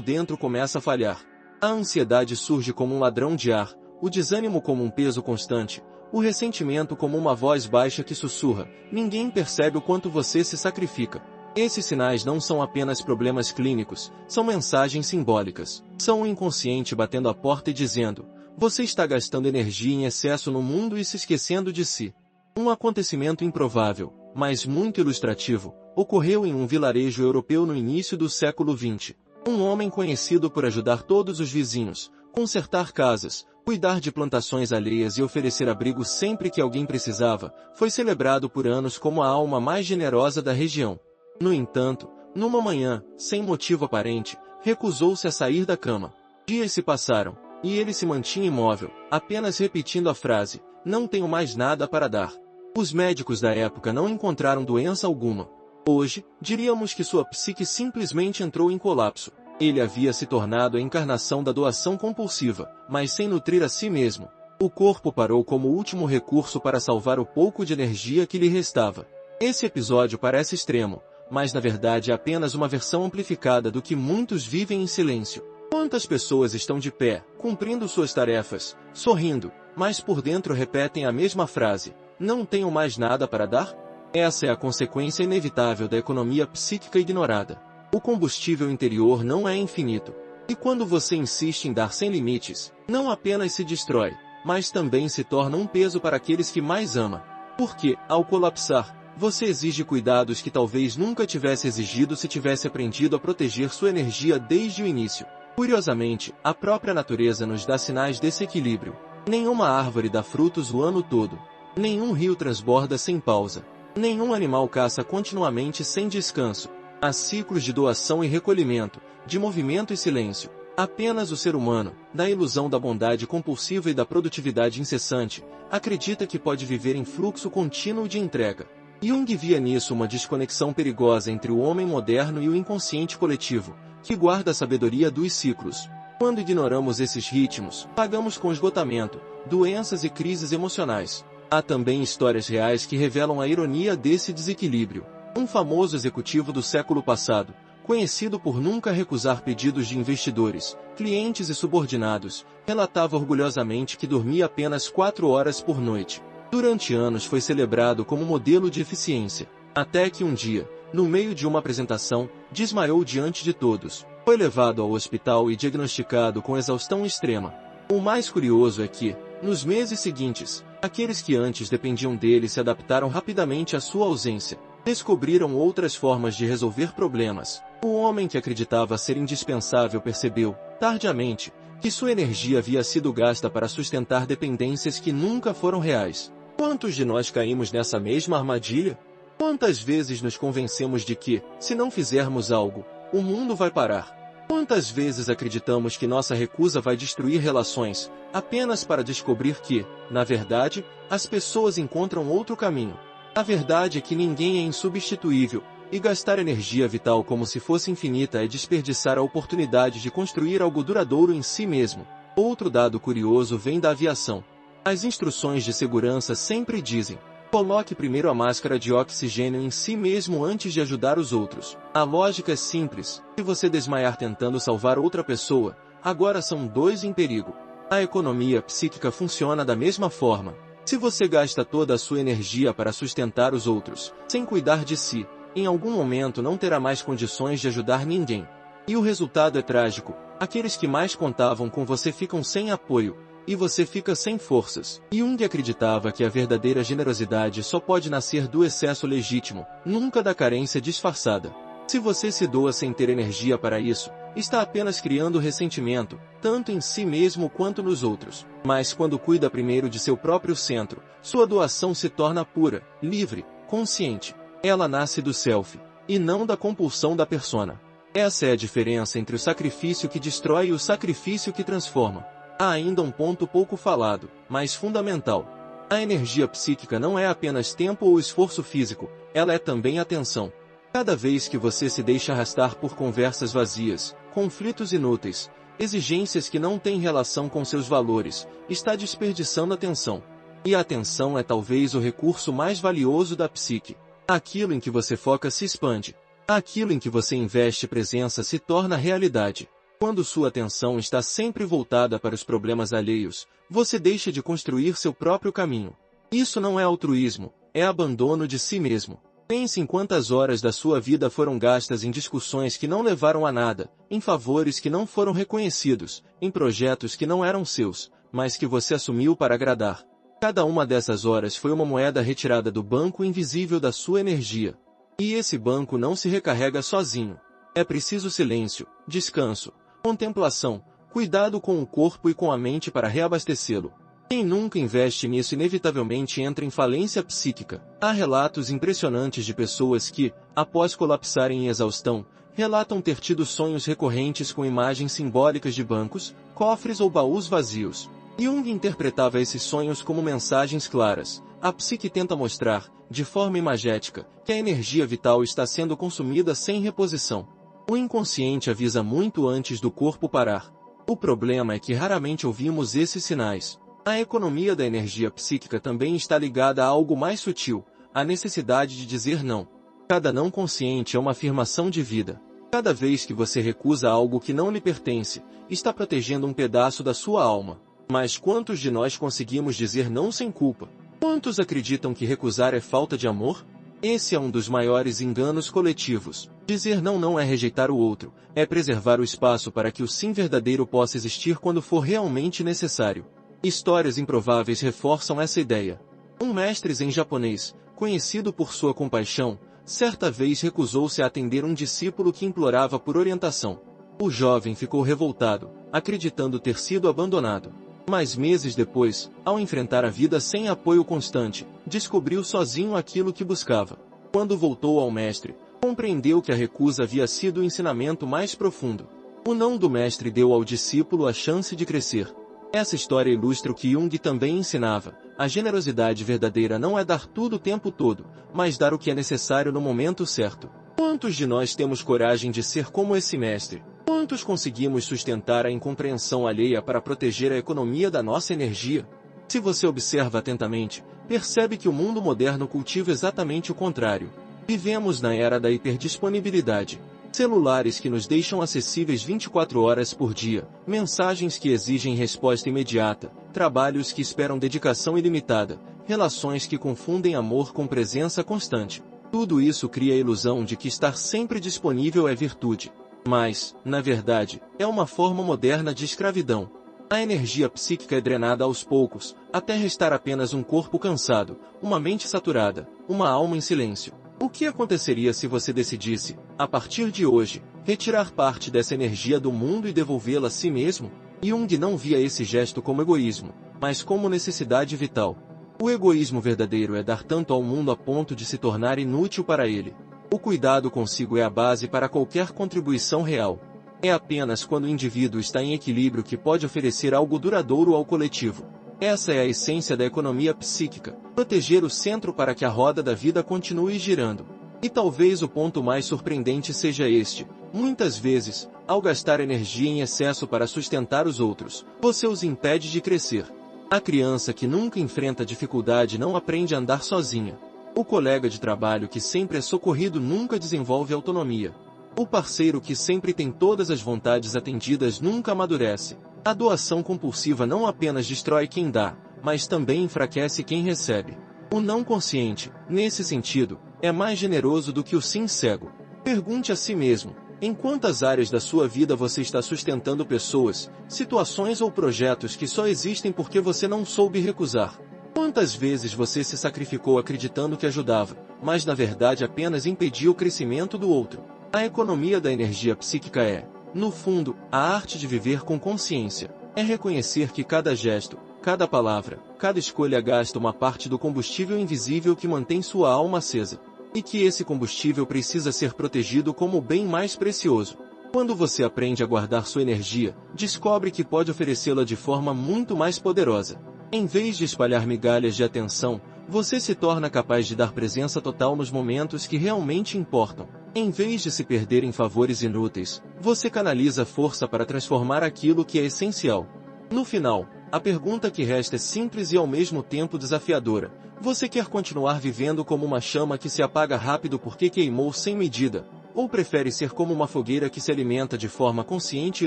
dentro começa a falhar. A ansiedade surge como um ladrão de ar, o desânimo como um peso constante, o ressentimento como uma voz baixa que sussurra. Ninguém percebe o quanto você se sacrifica. Esses sinais não são apenas problemas clínicos, são mensagens simbólicas. São o inconsciente batendo a porta e dizendo: você está gastando energia em excesso no mundo e se esquecendo de si. Um acontecimento improvável, mas muito ilustrativo, ocorreu em um vilarejo europeu no início do século XX. Um homem conhecido por ajudar todos os vizinhos, consertar casas, cuidar de plantações alheias e oferecer abrigo sempre que alguém precisava, foi celebrado por anos como a alma mais generosa da região. No entanto, numa manhã, sem motivo aparente, recusou-se a sair da cama. Dias se passaram, e ele se mantinha imóvel, apenas repetindo a frase: não tenho mais nada para dar. Os médicos da época não encontraram doença alguma. Hoje, diríamos que sua psique simplesmente entrou em colapso. Ele havia se tornado a encarnação da doação compulsiva, mas sem nutrir a si mesmo. O corpo parou como último recurso para salvar o pouco de energia que lhe restava. Esse episódio parece extremo, mas na verdade é apenas uma versão amplificada do que muitos vivem em silêncio. Quantas pessoas estão de pé, cumprindo suas tarefas, sorrindo, mas por dentro repetem a mesma frase: não tenho mais nada para dar? Essa é a consequência inevitável da economia psíquica ignorada. O combustível interior não é infinito. E quando você insiste em dar sem limites, não apenas se destrói, mas também se torna um peso para aqueles que mais ama. Porque, ao colapsar, você exige cuidados que talvez nunca tivesse exigido se tivesse aprendido a proteger sua energia desde o início. Curiosamente, a própria natureza nos dá sinais desse equilíbrio. Nenhuma árvore dá frutos o ano todo. Nenhum rio transborda sem pausa. Nenhum animal caça continuamente sem descanso. Há ciclos de doação e recolhimento, de movimento e silêncio. Apenas o ser humano, da ilusão da bondade compulsiva e da produtividade incessante, acredita que pode viver em fluxo contínuo de entrega. Jung via nisso uma desconexão perigosa entre o homem moderno e o inconsciente coletivo, que guarda a sabedoria dos ciclos. Quando ignoramos esses ritmos, pagamos com esgotamento, doenças e crises emocionais. Há também histórias reais que revelam a ironia desse desequilíbrio. Um famoso executivo do século passado, conhecido por nunca recusar pedidos de investidores, clientes e subordinados, relatava orgulhosamente que dormia apenas 4 horas por noite. Durante anos foi celebrado como modelo de eficiência, até que um dia, no meio de uma apresentação, desmaiou diante de todos. Foi levado ao hospital e diagnosticado com exaustão extrema. O mais curioso é que, nos meses seguintes, aqueles que antes dependiam dele se adaptaram rapidamente à sua ausência. Descobriram outras formas de resolver problemas. O homem que acreditava ser indispensável percebeu, tardiamente, que sua energia havia sido gasta para sustentar dependências que nunca foram reais. Quantos de nós caímos nessa mesma armadilha? Quantas vezes nos convencemos de que, se não fizermos algo, o mundo vai parar? Quantas vezes acreditamos que nossa recusa vai destruir relações, apenas para descobrir que, na verdade, as pessoas encontram outro caminho? A verdade é que ninguém é insubstituível, e gastar energia vital como se fosse infinita é desperdiçar a oportunidade de construir algo duradouro em si mesmo. Outro dado curioso vem da aviação. As instruções de segurança sempre dizem: coloque primeiro a máscara de oxigênio em si mesmo antes de ajudar os outros. A lógica é simples: se você desmaiar tentando salvar outra pessoa, agora são 2 em perigo. A economia psíquica funciona da mesma forma. Se você gasta toda a sua energia para sustentar os outros, sem cuidar de si, em algum momento não terá mais condições de ajudar ninguém. E o resultado é trágico: aqueles que mais contavam com você ficam sem apoio, e você fica sem forças. Jung acreditava que a verdadeira generosidade só pode nascer do excesso legítimo, nunca da carência disfarçada. Se você se doa sem ter energia para isso, está apenas criando ressentimento, tanto em si mesmo quanto nos outros. Mas quando cuida primeiro de seu próprio centro, sua doação se torna pura, livre, consciente. Ela nasce do self, e não da compulsão da persona. Essa é a diferença entre o sacrifício que destrói e o sacrifício que transforma. Há ainda um ponto pouco falado, mas fundamental. A energia psíquica não é apenas tempo ou esforço físico, ela é também atenção. Cada vez que você se deixa arrastar por conversas vazias, conflitos inúteis, exigências que não têm relação com seus valores, está desperdiçando atenção. E a atenção é talvez o recurso mais valioso da psique. Aquilo em que você foca se expande. Aquilo em que você investe presença se torna realidade. Quando sua atenção está sempre voltada para os problemas alheios, você deixa de construir seu próprio caminho. Isso não é altruísmo, é abandono de si mesmo. Pense em quantas horas da sua vida foram gastas em discussões que não levaram a nada, em favores que não foram reconhecidos, em projetos que não eram seus, mas que você assumiu para agradar. Cada uma dessas horas foi uma moeda retirada do banco invisível da sua energia. E esse banco não se recarrega sozinho. É preciso silêncio, descanso, contemplação, cuidado com o corpo e com a mente para reabastecê-lo. Quem nunca investe nisso inevitavelmente entra em falência psíquica. Há relatos impressionantes de pessoas que, após colapsarem em exaustão, relatam ter tido sonhos recorrentes com imagens simbólicas de bancos, cofres ou baús vazios. Jung interpretava esses sonhos como mensagens claras. A psique tenta mostrar, de forma imagética, que a energia vital está sendo consumida sem reposição. O inconsciente avisa muito antes do corpo parar. O problema é que raramente ouvimos esses sinais. A economia da energia psíquica também está ligada a algo mais sutil, a necessidade de dizer não. Cada não consciente é uma afirmação de vida. Cada vez que você recusa algo que não lhe pertence, está protegendo um pedaço da sua alma. Mas quantos de nós conseguimos dizer não sem culpa? Quantos acreditam que recusar é falta de amor? Esse é um dos maiores enganos coletivos. Dizer não não é rejeitar o outro, é preservar o espaço para que o sim verdadeiro possa existir quando for realmente necessário. Histórias improváveis reforçam essa ideia. Um mestre zen japonês, conhecido por sua compaixão, certa vez recusou-se a atender um discípulo que implorava por orientação. O jovem ficou revoltado, acreditando ter sido abandonado. Mas meses depois, ao enfrentar a vida sem apoio constante, descobriu sozinho aquilo que buscava. Quando voltou ao mestre, compreendeu que a recusa havia sido o ensinamento mais profundo. O não do mestre deu ao discípulo a chance de crescer. Essa história ilustra o que Jung também ensinava. A generosidade verdadeira não é dar tudo o tempo todo, mas dar o que é necessário no momento certo. Quantos de nós temos coragem de ser como esse mestre? Quantos conseguimos sustentar a incompreensão alheia para proteger a economia da nossa energia? Se você observa atentamente, percebe que o mundo moderno cultiva exatamente o contrário. Vivemos na era da hiperdisponibilidade. Celulares que nos deixam acessíveis 24 horas por dia, mensagens que exigem resposta imediata, trabalhos que esperam dedicação ilimitada, relações que confundem amor com presença constante. Tudo isso cria a ilusão de que estar sempre disponível é virtude. Mas, na verdade, é uma forma moderna de escravidão. A energia psíquica é drenada aos poucos, até restar apenas um corpo cansado, uma mente saturada, uma alma em silêncio. O que aconteceria se você decidisse, a partir de hoje, retirar parte dessa energia do mundo e devolvê-la a si mesmo? Jung não via esse gesto como egoísmo, mas como necessidade vital. O egoísmo verdadeiro é dar tanto ao mundo a ponto de se tornar inútil para ele. O cuidado consigo é a base para qualquer contribuição real. É apenas quando o indivíduo está em equilíbrio que pode oferecer algo duradouro ao coletivo. Essa é a essência da economia psíquica, proteger o centro para que a roda da vida continue girando. E talvez o ponto mais surpreendente seja este: muitas vezes, ao gastar energia em excesso para sustentar os outros, você os impede de crescer. A criança que nunca enfrenta dificuldade não aprende a andar sozinha. O colega de trabalho que sempre é socorrido nunca desenvolve autonomia. O parceiro que sempre tem todas as vontades atendidas nunca amadurece. A doação compulsiva não apenas destrói quem dá, mas também enfraquece quem recebe. O não consciente, nesse sentido, é mais generoso do que o sim cego. Pergunte a si mesmo: em quantas áreas da sua vida você está sustentando pessoas, situações ou projetos que só existem porque você não soube recusar? Quantas vezes você se sacrificou acreditando que ajudava, mas na verdade apenas impedia o crescimento do outro? A economia da energia psíquica é, no fundo, a arte de viver com consciência. É reconhecer que cada gesto, cada palavra, cada escolha gasta uma parte do combustível invisível que mantém sua alma acesa. E que esse combustível precisa ser protegido como o bem mais precioso. Quando você aprende a guardar sua energia, descobre que pode oferecê-la de forma muito mais poderosa. Em vez de espalhar migalhas de atenção, você se torna capaz de dar presença total nos momentos que realmente importam. Em vez de se perder em favores inúteis, você canaliza força para transformar aquilo que é essencial. No final, A pergunta que resta é simples e ao mesmo tempo desafiadora. Você quer continuar vivendo como uma chama que se apaga rápido porque queimou sem medida? Ou prefere ser como uma fogueira que se alimenta de forma consciente e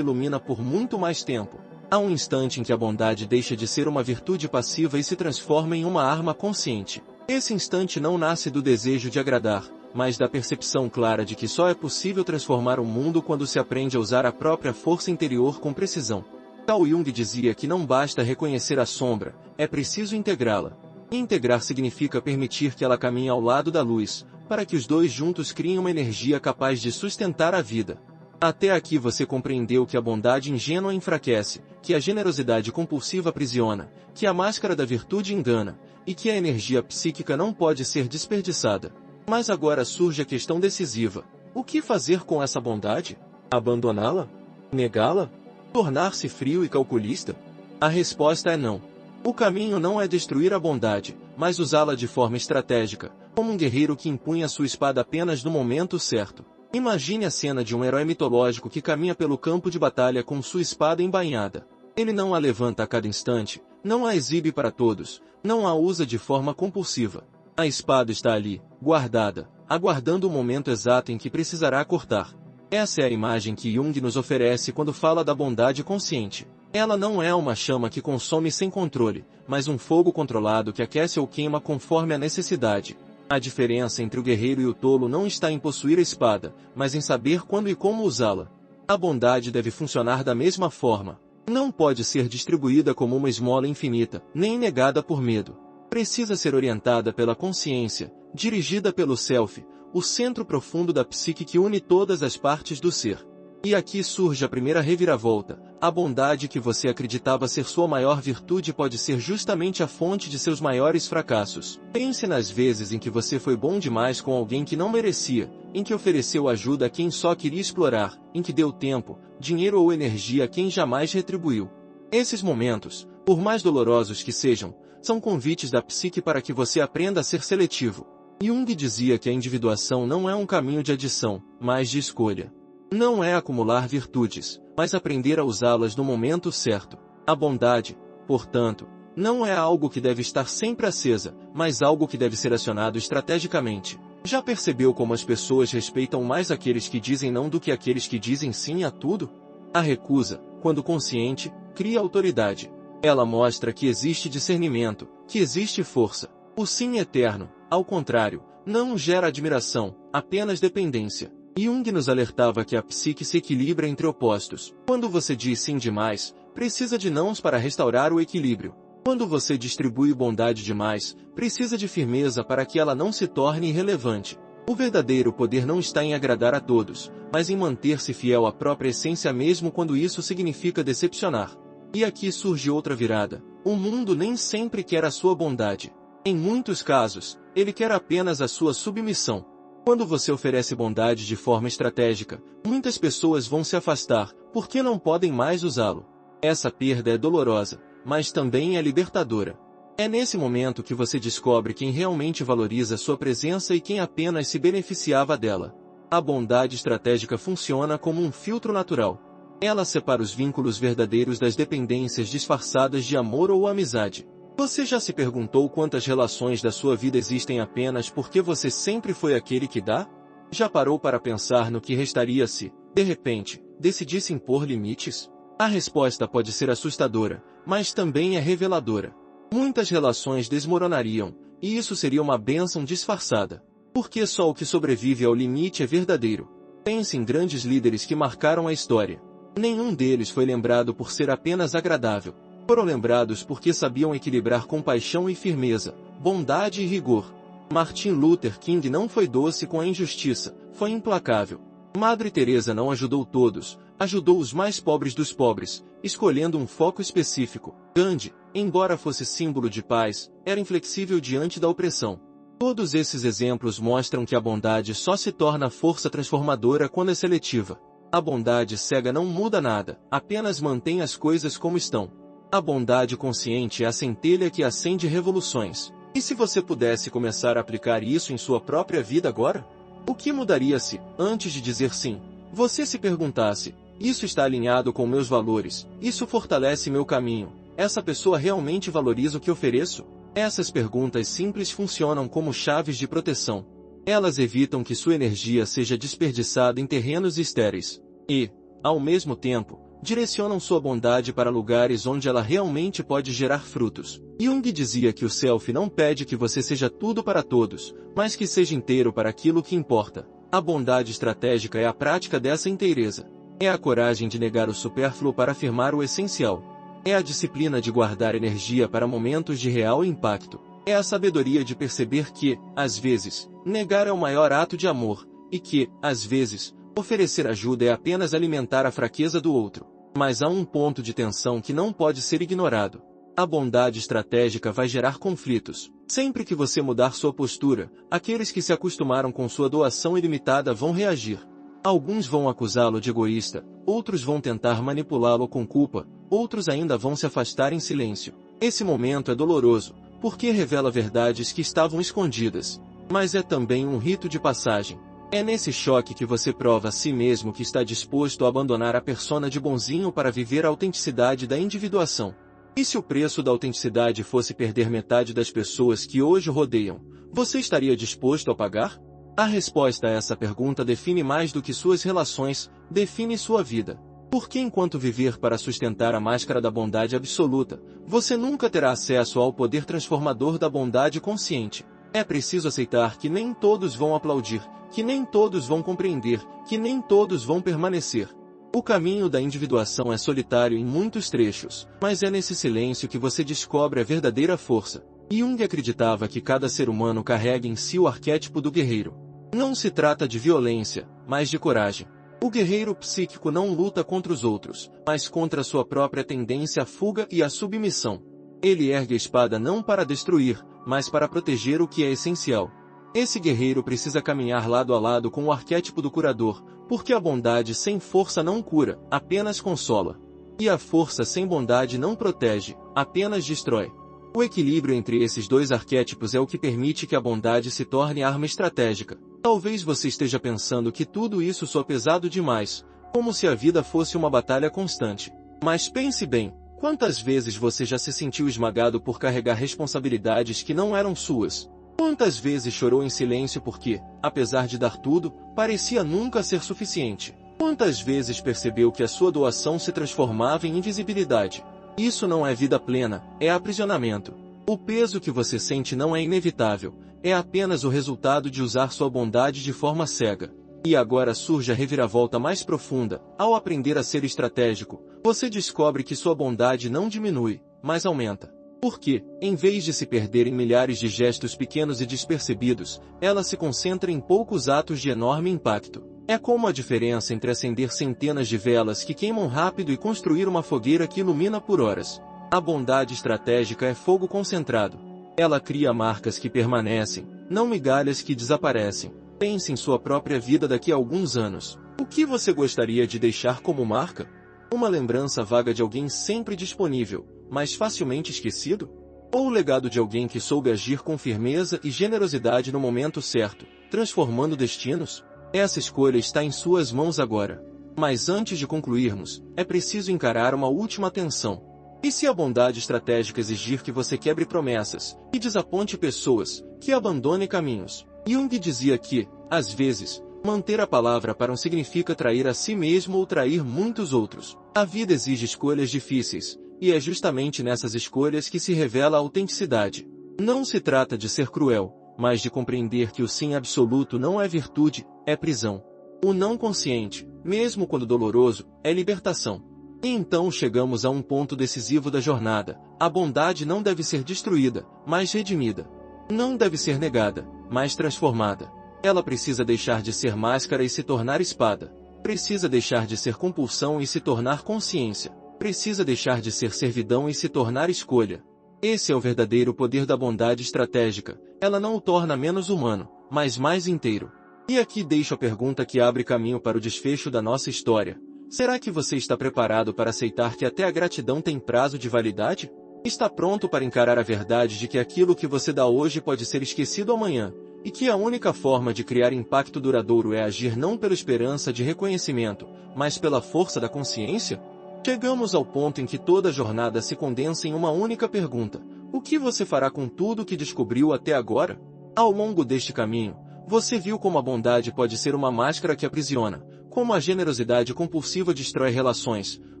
ilumina por muito mais tempo? Há um instante em que a bondade deixa de ser uma virtude passiva e se transforma em uma arma consciente. Esse instante não nasce do desejo de agradar, mas da percepção clara de que só é possível transformar o mundo quando se aprende a usar a própria força interior com precisão. Carl Jung dizia que não basta reconhecer a sombra, é preciso integrá-la. Integrar significa permitir que ela caminhe ao lado da luz, para que os dois juntos criem uma energia capaz de sustentar a vida. Até aqui você compreendeu que a bondade ingênua enfraquece, que a generosidade compulsiva aprisiona, que a máscara da virtude engana, e que a energia psíquica não pode ser desperdiçada. Mas agora surge a questão decisiva. O que fazer com essa bondade? Abandoná-la? Negá-la? Tornar-se frio e calculista? A resposta é não. O caminho não é destruir a bondade, mas usá-la de forma estratégica, como um guerreiro que empunha sua espada apenas no momento certo. Imagine a cena de um herói mitológico que caminha pelo campo de batalha com sua espada embainhada. Ele não a levanta a cada instante, não a exibe para todos, não a usa de forma compulsiva. A espada está ali, guardada, aguardando o momento exato em que precisará cortar. Essa é a imagem que Jung nos oferece quando fala da bondade consciente. Ela não é uma chama que consome sem controle, mas um fogo controlado que aquece ou queima conforme a necessidade. A diferença entre o guerreiro e o tolo não está em possuir a espada, mas em saber quando e como usá-la. A bondade deve funcionar da mesma forma. Não pode ser distribuída como uma esmola infinita, nem negada por medo. Precisa ser orientada pela consciência, dirigida pelo self, o centro profundo da psique que une todas as partes do ser. E aqui surge a primeira reviravolta. A bondade que você acreditava ser sua maior virtude pode ser justamente a fonte de seus maiores fracassos. Pense nas vezes em que você foi bom demais com alguém que não merecia, em que ofereceu ajuda a quem só queria explorar, em que deu tempo, dinheiro ou energia a quem jamais retribuiu. Esses momentos, por mais dolorosos que sejam, são convites da psique para que você aprenda a ser seletivo. Jung dizia que a individuação não é um caminho de adição, mas de escolha. Não é acumular virtudes, mas aprender a usá-las no momento certo. A bondade, portanto, não é algo que deve estar sempre acesa, mas algo que deve ser acionado estrategicamente. Já percebeu como as pessoas respeitam mais aqueles que dizem não do que aqueles que dizem sim a tudo? A recusa, quando consciente, cria autoridade. Ela mostra que existe discernimento, que existe força. O sim eterno, ao contrário, não gera admiração, apenas dependência. Jung nos alertava que a psique se equilibra entre opostos. Quando você diz sim demais, precisa de nãos para restaurar o equilíbrio. Quando você distribui bondade demais, precisa de firmeza para que ela não se torne irrelevante. O verdadeiro poder não está em agradar a todos, mas em manter-se fiel à própria essência mesmo quando isso significa decepcionar. E aqui surge outra virada. O mundo nem sempre quer a sua bondade. Em muitos casos, ele quer apenas a sua submissão. Quando você oferece bondade de forma estratégica, muitas pessoas vão se afastar, porque não podem mais usá-lo. Essa perda é dolorosa, mas também é libertadora. É nesse momento que você descobre quem realmente valoriza sua presença e quem apenas se beneficiava dela. A bondade estratégica funciona como um filtro natural. Ela separa os vínculos verdadeiros das dependências disfarçadas de amor ou amizade. Você já se perguntou quantas relações da sua vida existem apenas porque você sempre foi aquele que dá? Já parou para pensar no que restaria se, de repente, decidisse impor limites? A resposta pode ser assustadora, mas também é reveladora. Muitas relações desmoronariam, e isso seria uma bênção disfarçada. Porque só o que sobrevive ao limite é verdadeiro. Pense em grandes líderes que marcaram a história. Nenhum deles foi lembrado por ser apenas agradável. Foram lembrados porque sabiam equilibrar compaixão e firmeza, bondade e rigor. Martin Luther King não foi doce com a injustiça, foi implacável. Madre Teresa não ajudou todos, ajudou os mais pobres dos pobres, escolhendo um foco específico. Gandhi, embora fosse símbolo de paz, era inflexível diante da opressão. Todos esses exemplos mostram que a bondade só se torna força transformadora quando é seletiva. A bondade cega não muda nada, apenas mantém as coisas como estão. A bondade consciente é a centelha que acende revoluções. E se você pudesse começar a aplicar isso em sua própria vida agora? O que mudaria se, antes de dizer sim, você se perguntasse: isso está alinhado com meus valores, isso fortalece meu caminho, essa pessoa realmente valoriza o que ofereço? Essas perguntas simples funcionam como chaves de proteção. Elas evitam que sua energia seja desperdiçada em terrenos estéreis. E, ao mesmo tempo, direcionam sua bondade para lugares onde ela realmente pode gerar frutos. Jung dizia que o self não pede que você seja tudo para todos, mas que seja inteiro para aquilo que importa. A bondade estratégica é a prática dessa inteireza. É a coragem de negar o supérfluo para afirmar o essencial. É a disciplina de guardar energia para momentos de real impacto. É a sabedoria de perceber que, às vezes, negar é o maior ato de amor, e que, às vezes, oferecer ajuda é apenas alimentar a fraqueza do outro. Mas há um ponto de tensão que não pode ser ignorado. A bondade estratégica vai gerar conflitos. Sempre que você mudar sua postura, aqueles que se acostumaram com sua doação ilimitada vão reagir. Alguns vão acusá-lo de egoísta, outros vão tentar manipulá-lo com culpa, outros ainda vão se afastar em silêncio. Esse momento é doloroso, porque revela verdades que estavam escondidas. Mas é também um rito de passagem. É nesse choque que você prova a si mesmo que está disposto a abandonar a persona de bonzinho para viver a autenticidade da individuação. E se o preço da autenticidade fosse perder metade das pessoas que hoje o rodeiam, você estaria disposto a pagar? A resposta a essa pergunta define mais do que suas relações, define sua vida. Porque enquanto viver para sustentar a máscara da bondade absoluta, você nunca terá acesso ao poder transformador da bondade consciente. É preciso aceitar que nem todos vão aplaudir, que nem todos vão compreender, que nem todos vão permanecer. O caminho da individuação é solitário em muitos trechos, mas é nesse silêncio que você descobre a verdadeira força. Jung acreditava que cada ser humano carrega em si o arquétipo do guerreiro. Não se trata de violência, mas de coragem. O guerreiro psíquico não luta contra os outros, mas contra sua própria tendência à fuga e à submissão. Ele ergue a espada não para destruir, mas para proteger o que é essencial. Esse guerreiro precisa caminhar lado a lado com o arquétipo do curador, porque a bondade sem força não cura, apenas consola. E a força sem bondade não protege, apenas destrói. O equilíbrio entre esses dois arquétipos é o que permite que a bondade se torne arma estratégica. Talvez você esteja pensando que tudo isso soa pesado demais, como se a vida fosse uma batalha constante. Mas pense bem, quantas vezes você já se sentiu esmagado por carregar responsabilidades que não eram suas? Quantas vezes chorou em silêncio porque, apesar de dar tudo, parecia nunca ser suficiente? Quantas vezes percebeu que a sua doação se transformava em invisibilidade? Isso não é vida plena, é aprisionamento. O peso que você sente não é inevitável, é apenas o resultado de usar sua bondade de forma cega. E agora surge a reviravolta mais profunda. Ao aprender a ser estratégico, você descobre que sua bondade não diminui, mas aumenta. Porque, em vez de se perder em milhares de gestos pequenos e despercebidos, ela se concentra em poucos atos de enorme impacto. É como a diferença entre acender centenas de velas que queimam rápido e construir uma fogueira que ilumina por horas. A bondade estratégica é fogo concentrado. Ela cria marcas que permanecem, não migalhas que desaparecem. Pense em sua própria vida daqui a alguns anos. O que você gostaria de deixar como marca? Uma lembrança vaga de alguém sempre disponível, mas facilmente esquecido? Ou o legado de alguém que soube agir com firmeza e generosidade no momento certo, transformando destinos? Essa escolha está em suas mãos agora. Mas antes de concluirmos, é preciso encarar uma última tensão. E se a bondade estratégica exigir que você quebre promessas, que desaponte pessoas, que abandone caminhos? Jung dizia que, às vezes, manter a palavra para um significa trair a si mesmo ou trair muitos outros. A vida exige escolhas difíceis, e é justamente nessas escolhas que se revela a autenticidade. Não se trata de ser cruel, mas de compreender que o sim absoluto não é virtude, é prisão. O não consciente, mesmo quando doloroso, é libertação. E então chegamos a um ponto decisivo da jornada. A bondade não deve ser destruída, mas redimida. Não deve ser negada, mas transformada. Ela precisa deixar de ser máscara e se tornar espada. Precisa deixar de ser compulsão e se tornar consciência. Precisa deixar de ser servidão e se tornar escolha. Esse é o verdadeiro poder da bondade estratégica. Ela não o torna menos humano, mas mais inteiro. E aqui deixo a pergunta que abre caminho para o desfecho da nossa história. Será que você está preparado para aceitar que até a gratidão tem prazo de validade? Está pronto para encarar a verdade de que aquilo que você dá hoje pode ser esquecido amanhã, e que a única forma de criar impacto duradouro é agir não pela esperança de reconhecimento, mas pela força da consciência? Chegamos ao ponto em que toda jornada se condensa em uma única pergunta: o que você fará com tudo que descobriu até agora? Ao longo deste caminho, você viu como a bondade pode ser uma máscara que aprisiona, como a generosidade compulsiva destrói relações,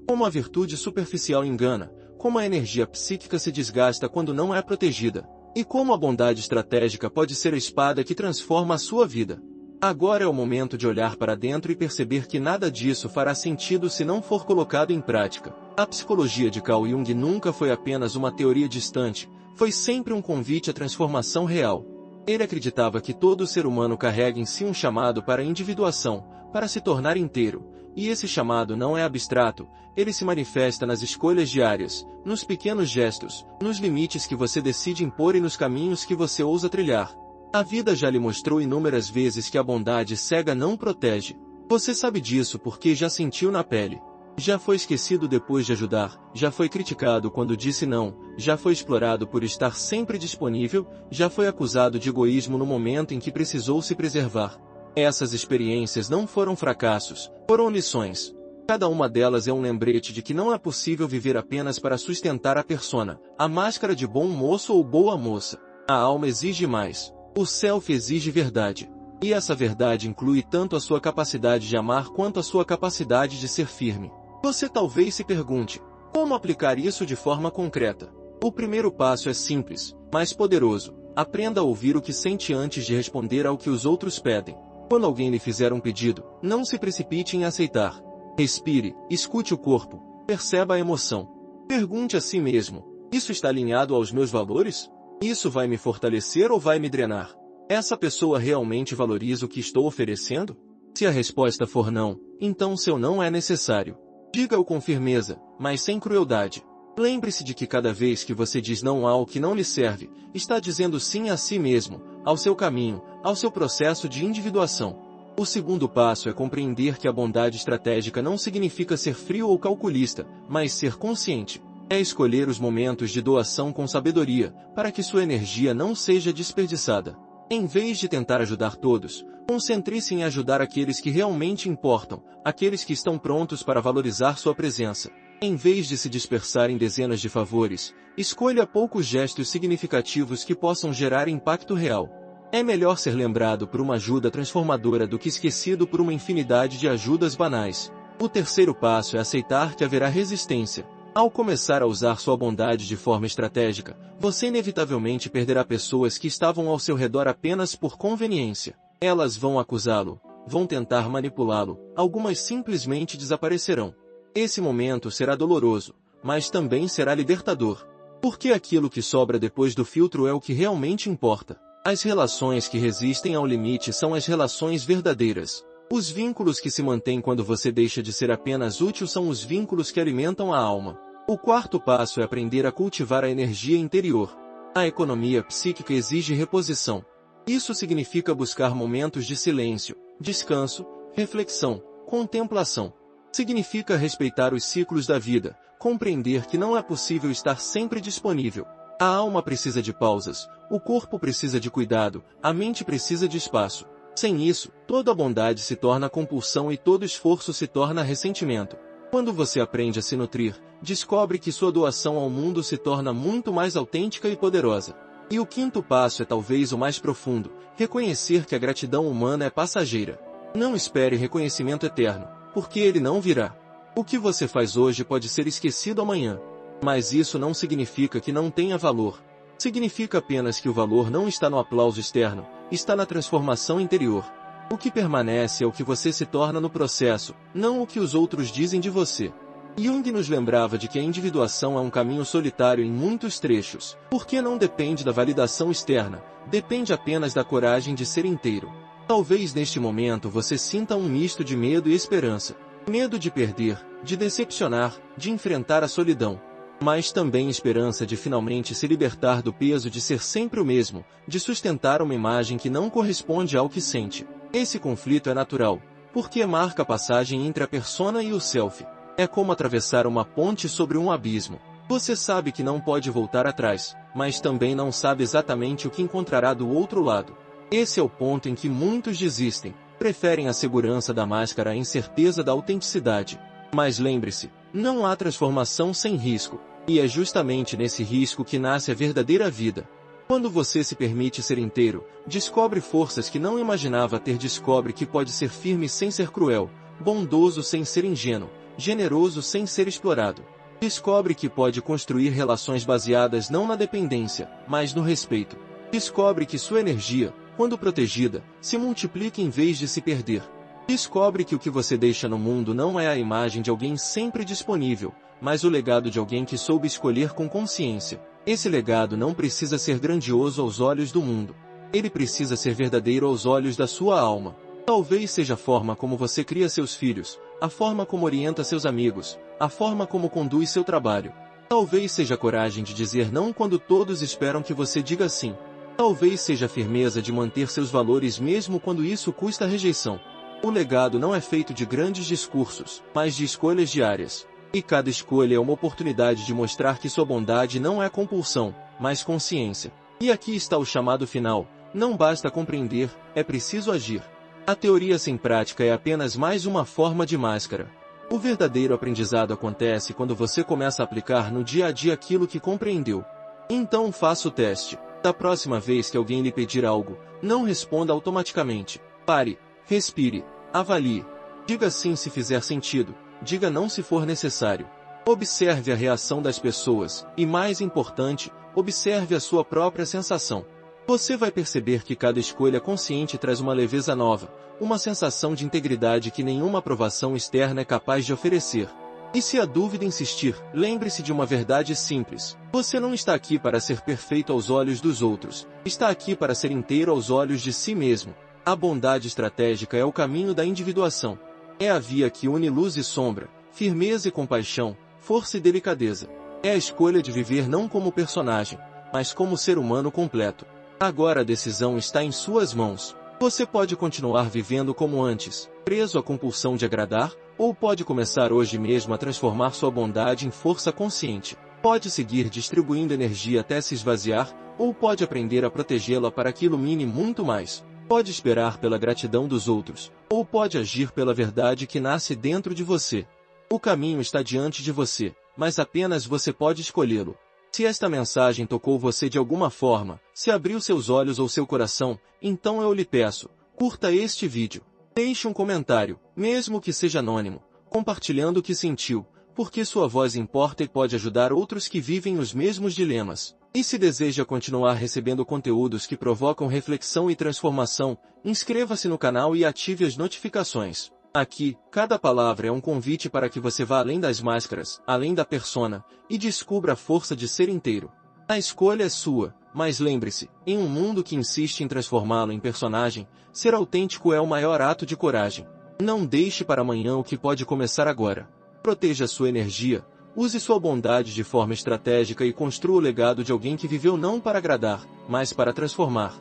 como a virtude superficial engana, como a energia psíquica se desgasta quando não é protegida, e como a bondade estratégica pode ser a espada que transforma a sua vida. Agora é o momento de olhar para dentro e perceber que nada disso fará sentido se não for colocado em prática. A psicologia de Carl Jung nunca foi apenas uma teoria distante, foi sempre um convite à transformação real. Ele acreditava que todo ser humano carrega em si um chamado para a individuação, para se tornar inteiro, e esse chamado não é abstrato, ele se manifesta nas escolhas diárias, nos pequenos gestos, nos limites que você decide impor e nos caminhos que você ousa trilhar. A vida já lhe mostrou inúmeras vezes que a bondade cega não protege. Você sabe disso porque já sentiu na pele. Já foi esquecido depois de ajudar, já foi criticado quando disse não, já foi explorado por estar sempre disponível, já foi acusado de egoísmo no momento em que precisou se preservar. Essas experiências não foram fracassos, foram lições. Cada uma delas é um lembrete de que não é possível viver apenas para sustentar a persona, a máscara de bom moço ou boa moça. A alma exige mais. O self exige verdade. E essa verdade inclui tanto a sua capacidade de amar quanto a sua capacidade de ser firme. Você talvez se pergunte, como aplicar isso de forma concreta? O primeiro passo é simples, mas poderoso. Aprenda a ouvir o que sente antes de responder ao que os outros pedem. Quando alguém lhe fizer um pedido, não se precipite em aceitar. Respire, escute o corpo, perceba a emoção. Pergunte a si mesmo, isso está alinhado aos meus valores? Isso vai me fortalecer ou vai me drenar? Essa pessoa realmente valoriza o que estou oferecendo? Se a resposta for não, então seu não é necessário. Diga-o com firmeza, mas sem crueldade. Lembre-se de que cada vez que você diz não ao que não lhe serve, está dizendo sim a si mesmo, ao seu caminho, ao seu processo de individuação. O segundo passo é compreender que a bondade estratégica não significa ser frio ou calculista, mas ser consciente. É escolher os momentos de doação com sabedoria, para que sua energia não seja desperdiçada. Em vez de tentar ajudar todos, concentre-se em ajudar aqueles que realmente importam, aqueles que estão prontos para valorizar sua presença. Em vez de se dispersar em dezenas de favores, escolha poucos gestos significativos que possam gerar impacto real. É melhor ser lembrado por uma ajuda transformadora do que esquecido por uma infinidade de ajudas banais. O terceiro passo é aceitar que haverá resistência. Ao começar a usar sua bondade de forma estratégica, você inevitavelmente perderá pessoas que estavam ao seu redor apenas por conveniência. Elas vão acusá-lo, vão tentar manipulá-lo, algumas simplesmente desaparecerão. Esse momento será doloroso, mas também será libertador. Porque aquilo que sobra depois do filtro é o que realmente importa. As relações que resistem ao limite são as relações verdadeiras. Os vínculos que se mantêm quando você deixa de ser apenas útil são os vínculos que alimentam a alma. O quarto passo é aprender a cultivar a energia interior. A economia psíquica exige reposição. Isso significa buscar momentos de silêncio, descanso, reflexão, contemplação. Significa respeitar os ciclos da vida, compreender que não é possível estar sempre disponível. A alma precisa de pausas, o corpo precisa de cuidado, a mente precisa de espaço. Sem isso, toda bondade se torna compulsão e todo esforço se torna ressentimento. Quando você aprende a se nutrir, descobre que sua doação ao mundo se torna muito mais autêntica e poderosa. E o quinto passo é talvez o mais profundo, reconhecer que a gratidão humana é passageira. Não espere reconhecimento eterno, porque ele não virá. O que você faz hoje pode ser esquecido amanhã. Mas isso não significa que não tenha valor. Significa apenas que o valor não está no aplauso externo, está na transformação interior. O que permanece é o que você se torna no processo, não o que os outros dizem de você. Jung nos lembrava de que a individuação é um caminho solitário em muitos trechos, porque não depende da validação externa, depende apenas da coragem de ser inteiro. Talvez neste momento você sinta um misto de medo e esperança. Medo de perder, de decepcionar, de enfrentar a solidão. Mas também esperança de finalmente se libertar do peso de ser sempre o mesmo, de sustentar uma imagem que não corresponde ao que sente. Esse conflito é natural, porque marca a passagem entre a persona e o self. É como atravessar uma ponte sobre um abismo. Você sabe que não pode voltar atrás, mas também não sabe exatamente o que encontrará do outro lado. Esse é o ponto em que muitos desistem, preferem a segurança da máscara à incerteza da autenticidade. Mas lembre-se, Não há transformação sem risco, e é justamente nesse risco que nasce a verdadeira vida. Quando você se permite ser inteiro, descobre forças que não imaginava ter, descobre que pode ser firme sem ser cruel, bondoso sem ser ingênuo, generoso sem ser explorado. Descobre que pode construir relações baseadas não na dependência, mas no respeito. Descobre que sua energia, quando protegida, se multiplica em vez de se perder. Descobre que o que você deixa no mundo não é a imagem de alguém sempre disponível, mas o legado de alguém que soube escolher com consciência. Esse legado não precisa ser grandioso aos olhos do mundo. Ele precisa ser verdadeiro aos olhos da sua alma. Talvez seja a forma como você cria seus filhos, a forma como orienta seus amigos, a forma como conduz seu trabalho. Talvez seja a coragem de dizer não quando todos esperam que você diga sim. Talvez seja a firmeza de manter seus valores mesmo quando isso custa rejeição. O legado não é feito de grandes discursos, mas de escolhas diárias. E cada escolha é uma oportunidade de mostrar que sua bondade não é compulsão, mas consciência. E aqui está o chamado final: não basta compreender, é preciso agir. A teoria sem prática é apenas mais uma forma de máscara. O verdadeiro aprendizado acontece quando você começa a aplicar no dia a dia aquilo que compreendeu. Então faça o teste. Da próxima vez que alguém lhe pedir algo, não responda automaticamente. Pare, respire, avalie. Diga sim se fizer sentido, diga não se for necessário. Observe a reação das pessoas, e mais importante, observe a sua própria sensação. Você vai perceber que cada escolha consciente traz uma leveza nova, uma sensação de integridade que nenhuma aprovação externa é capaz de oferecer. E se a dúvida insistir, lembre-se de uma verdade simples: você não está aqui para ser perfeito aos olhos dos outros, está aqui para ser inteiro aos olhos de si mesmo. A bondade estratégica é o caminho da individuação. É a via que une luz e sombra, firmeza e compaixão, força e delicadeza. É a escolha de viver não como personagem, mas como ser humano completo. Agora a decisão está em suas mãos. Você pode continuar vivendo como antes, preso à compulsão de agradar, ou pode começar hoje mesmo a transformar sua bondade em força consciente. Pode seguir distribuindo energia até se esvaziar, ou pode aprender a protegê-la para que ilumine muito mais. Pode esperar pela gratidão dos outros, ou pode agir pela verdade que nasce dentro de você. O caminho está diante de você, mas apenas você pode escolhê-lo. Se esta mensagem tocou você de alguma forma, se abriu seus olhos ou seu coração, então eu lhe peço, curta este vídeo. Deixe um comentário, mesmo que seja anônimo, compartilhando o que sentiu, porque sua voz importa e pode ajudar outros que vivem os mesmos dilemas. E se deseja continuar recebendo conteúdos que provocam reflexão e transformação, inscreva-se no canal e ative as notificações. Aqui, cada palavra é um convite para que você vá além das máscaras, além da persona, e descubra a força de ser inteiro. A escolha é sua, mas lembre-se, em um mundo que insiste em transformá-lo em personagem, ser autêntico é o maior ato de coragem. Não deixe para amanhã o que pode começar agora. Proteja sua energia, use sua bondade de forma estratégica e construa o legado de alguém que viveu não para agradar, mas para transformar.